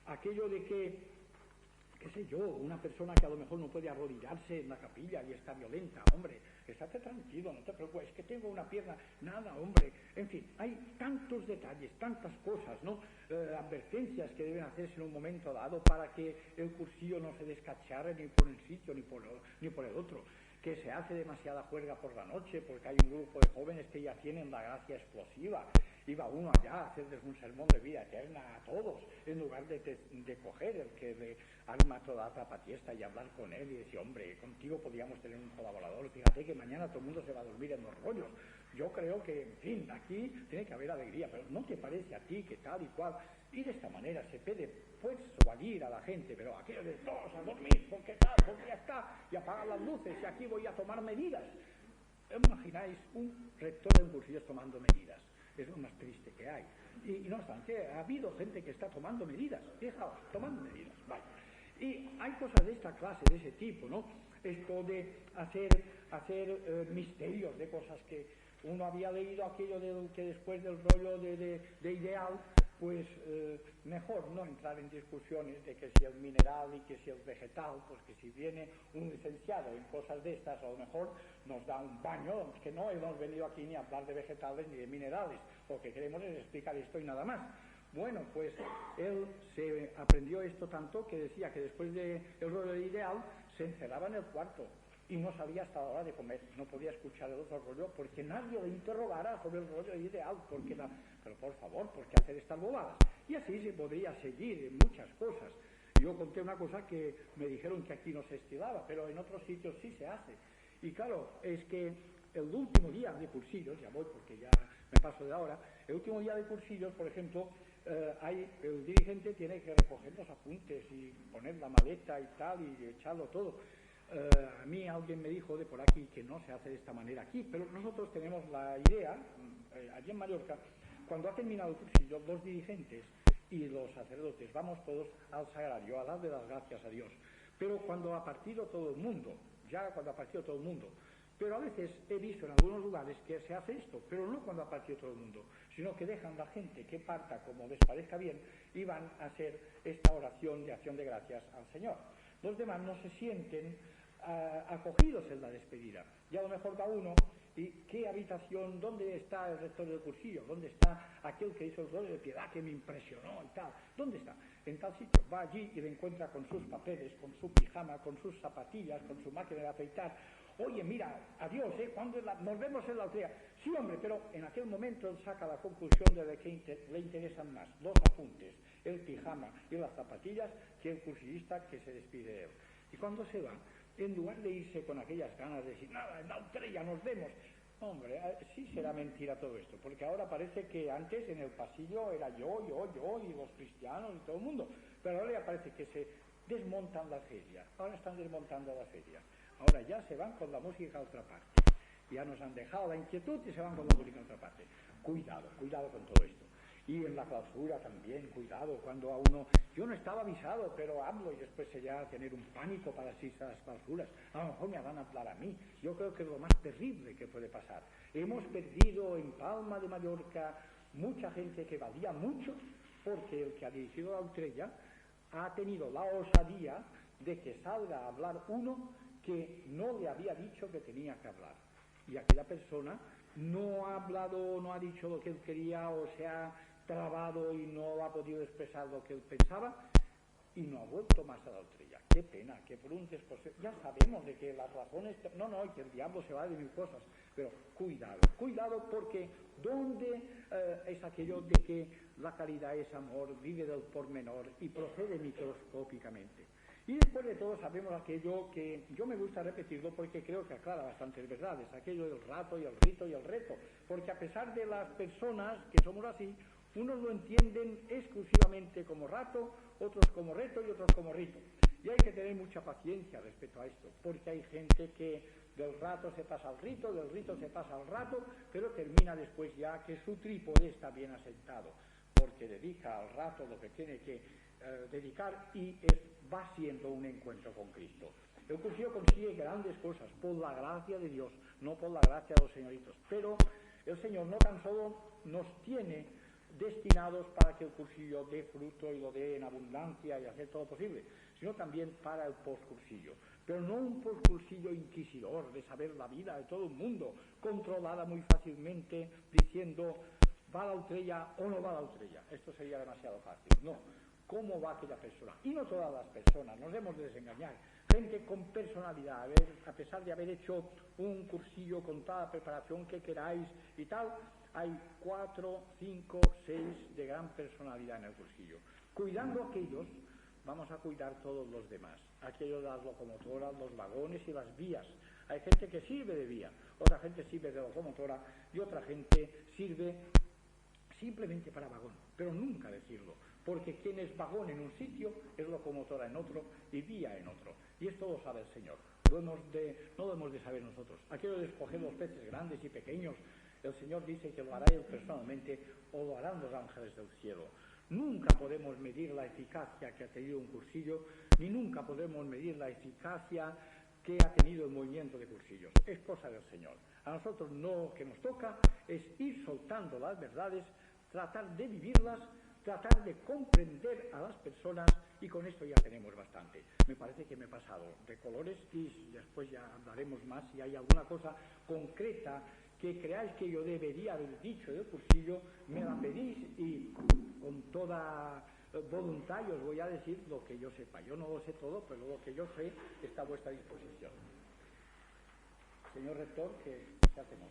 Aquello de que, qué sé yo, una persona que a lo mejor no puede arrodillarse en la capilla y está violenta, hombre, estate tranquilo, no te preocupes, es que tengo una pierna, nada, hombre, en fin, hay tantos detalles, tantas cosas, ¿no? Advertencias que deben hacerse en un momento dado para que el cursillo no se descacharre ni por un sitio ni por el otro, que se hace demasiada juerga por la noche porque hay un grupo de jóvenes que ya tienen la gracia explosiva. Iba uno allá a hacerles un sermón de vida eterna a todos, en lugar de coger el que le arma toda la zapatiesta y hablar con él y decir, hombre, contigo podríamos tener un colaborador, fíjate que mañana todo el mundo se va a dormir en los rollos. Yo creo que, en fin, aquí tiene que haber alegría, pero ¿no te parece a ti que tal y cual? Y de esta manera se puede persuadir a la gente, pero aquello de todos a dormir, porque tal, porque ya está, y apagar las luces, y aquí voy a tomar medidas. ¿Imagináis un rector de un cursillo tomando medidas? Es lo más triste que hay. Y no obstante, ha habido gente que está tomando medidas. Fijaos, tomando medidas. Vale. Y hay cosas de esta clase, de ese tipo, ¿no? Esto de hacer misterios de cosas que uno había leído, aquello de que después del rollo de ideal, pues mejor no entrar en discusiones de que si el mineral y que si el vegetal, porque si viene un licenciado en cosas de estas, a lo mejor nos da un baño, que no hemos venido aquí ni a hablar de vegetales ni de minerales, lo que queremos es explicar esto y nada más. Bueno, pues él se aprendió esto tanto que decía que después del rollo de ideal se encerraba en el cuarto y no sabía hasta la hora de comer, no podía escuchar el otro rollo porque nadie le interrogara sobre el rollo ideal, pero por favor, ¿por qué hacer estas bobadas? Y así se podría seguir en muchas cosas. Yo conté una cosa que me dijeron que aquí no se estilaba, pero en otros sitios sí se hace. Y claro, es que el último día de cursillos, ya voy porque ya me me paso de ahora. El último día de cursillos, por ejemplo, el dirigente tiene que recoger los apuntes y poner la maleta y tal, y echarlo todo. A mí alguien me dijo de por aquí que no se hace de esta manera aquí, pero nosotros tenemos la idea, allí en Mallorca, cuando ha terminado el cursillo, los dirigentes y los sacerdotes vamos todos al sagrario a darle las gracias a Dios. Pero cuando ha partido todo el mundo, pero a veces he visto en algunos lugares que se hace esto, pero no cuando ha partido todo el mundo, sino que dejan la gente que parta como les parezca bien y van a hacer esta oración de acción de gracias al Señor. Los demás no se sienten acogidos en la despedida. Y a lo mejor va uno y ¿qué habitación? ¿Dónde está el rector del cursillo? ¿Dónde está aquel que hizo el rol de piedad que me impresionó y tal? ¿Dónde está? En tal sitio. Va allí y le encuentra con sus papeles, con su pijama, con sus zapatillas, con su máquina de afeitar. Oye, mira, adiós, ¿cuándo nos vemos en la aldea? Sí, hombre, pero en aquel momento él saca la conclusión de que le interesan más los apuntes, el pijama y las zapatillas que el cursillista que se despide de él. Y cuando se va, en lugar de irse con aquellas ganas de decir, nada, en la estrella nos vemos, hombre, sí será mentira todo esto, porque ahora parece que antes en el pasillo era yo, y los cristianos y todo el mundo, pero ahora ya parece que se desmontan las ferias, ahora están desmontando las ferias, ahora ya se van con la música a otra parte, ya nos han dejado la inquietud y se van con la música a otra parte. Cuidado con todo esto. Y en la clausura también, cuidado, cuando a uno... Yo no estaba avisado, pero hablo y después se llega a tener un pánico para esas clausuras. A lo mejor me van a hablar a mí. Yo creo que es lo más terrible que puede pasar. Hemos perdido en Palma de Mallorca mucha gente que valía mucho porque el que ha dirigido la estrella ha tenido la osadía de que salga a hablar uno que no le había dicho que tenía que hablar. Y aquella persona no ha hablado, no ha dicho lo que él quería o se ha trabado y no ha podido expresar lo que él pensaba y no ha vuelto más a la estrella. Qué pena, que por un desconcierto. Ya sabemos de que las razones... No, que el diablo se va de mil cosas, pero cuidado porque ¿dónde es aquello de que la caridad es amor, vive del pormenor y procede microscópicamente? Y después de todo sabemos aquello que yo me gusta repetirlo porque creo que aclara bastantes verdades, aquello del rato y el rito y el reto, porque a pesar de las personas que somos así, unos lo entienden exclusivamente como rato, otros como reto y otros como rito. Y hay que tener mucha paciencia respecto a esto, porque hay gente que del rato se pasa al rito, del rito se pasa al rato, pero termina después ya que su trípode está bien asentado, porque dedica al rato lo que tiene que dedicar y va siendo un encuentro con Cristo. El cursillo consigue grandes cosas por la gracia de Dios, no por la gracia de los señoritos, pero el Señor no tan solo nos tiene destinados para que el cursillo dé fruto y lo dé en abundancia y hacer todo posible, sino también para el postcursillo, pero no un postcursillo inquisidor de saber la vida de todo el mundo, controlada muy fácilmente diciendo va la estrella o no va la estrella. Esto sería demasiado fácil. No, cómo va aquella persona. Y no todas las personas, nos hemos de desengañar. Gente con personalidad, a pesar de haber hecho un cursillo con toda la preparación que queráis y tal, hay 4, 5, 6 de gran personalidad en el cursillo. Cuidando aquellos, vamos a cuidar todos los demás. Aquellos de las locomotoras, los vagones y las vías. Hay gente que sirve de vía, otra gente sirve de locomotora y otra gente sirve simplemente para vagón, pero nunca decirlo, porque quien es vagón en un sitio es locomotora en otro y vía en otro, y esto lo sabe el Señor, no lo hemos de saber nosotros. Aquello de escoger los peces grandes y pequeños, el Señor dice que lo hará Él personalmente o lo harán los ángeles del cielo. Nunca podemos medir la eficacia que ha tenido un cursillo, ni nunca podemos medir la eficacia que ha tenido el movimiento de cursillos. Es cosa del Señor. A nosotros lo que nos toca es ir soltando las verdades, tratar de vivirlas, tratar de comprender a las personas, y con esto ya tenemos bastante. Me parece que me he pasado de colores y después ya hablaremos más si hay alguna cosa concreta que creáis que yo debería haber dicho del cursillo, me la pedís y con toda voluntad os voy a decir lo que yo sepa. Yo no lo sé todo, pero lo que yo sé está a vuestra disposición. Señor rector, ¿qué hacemos?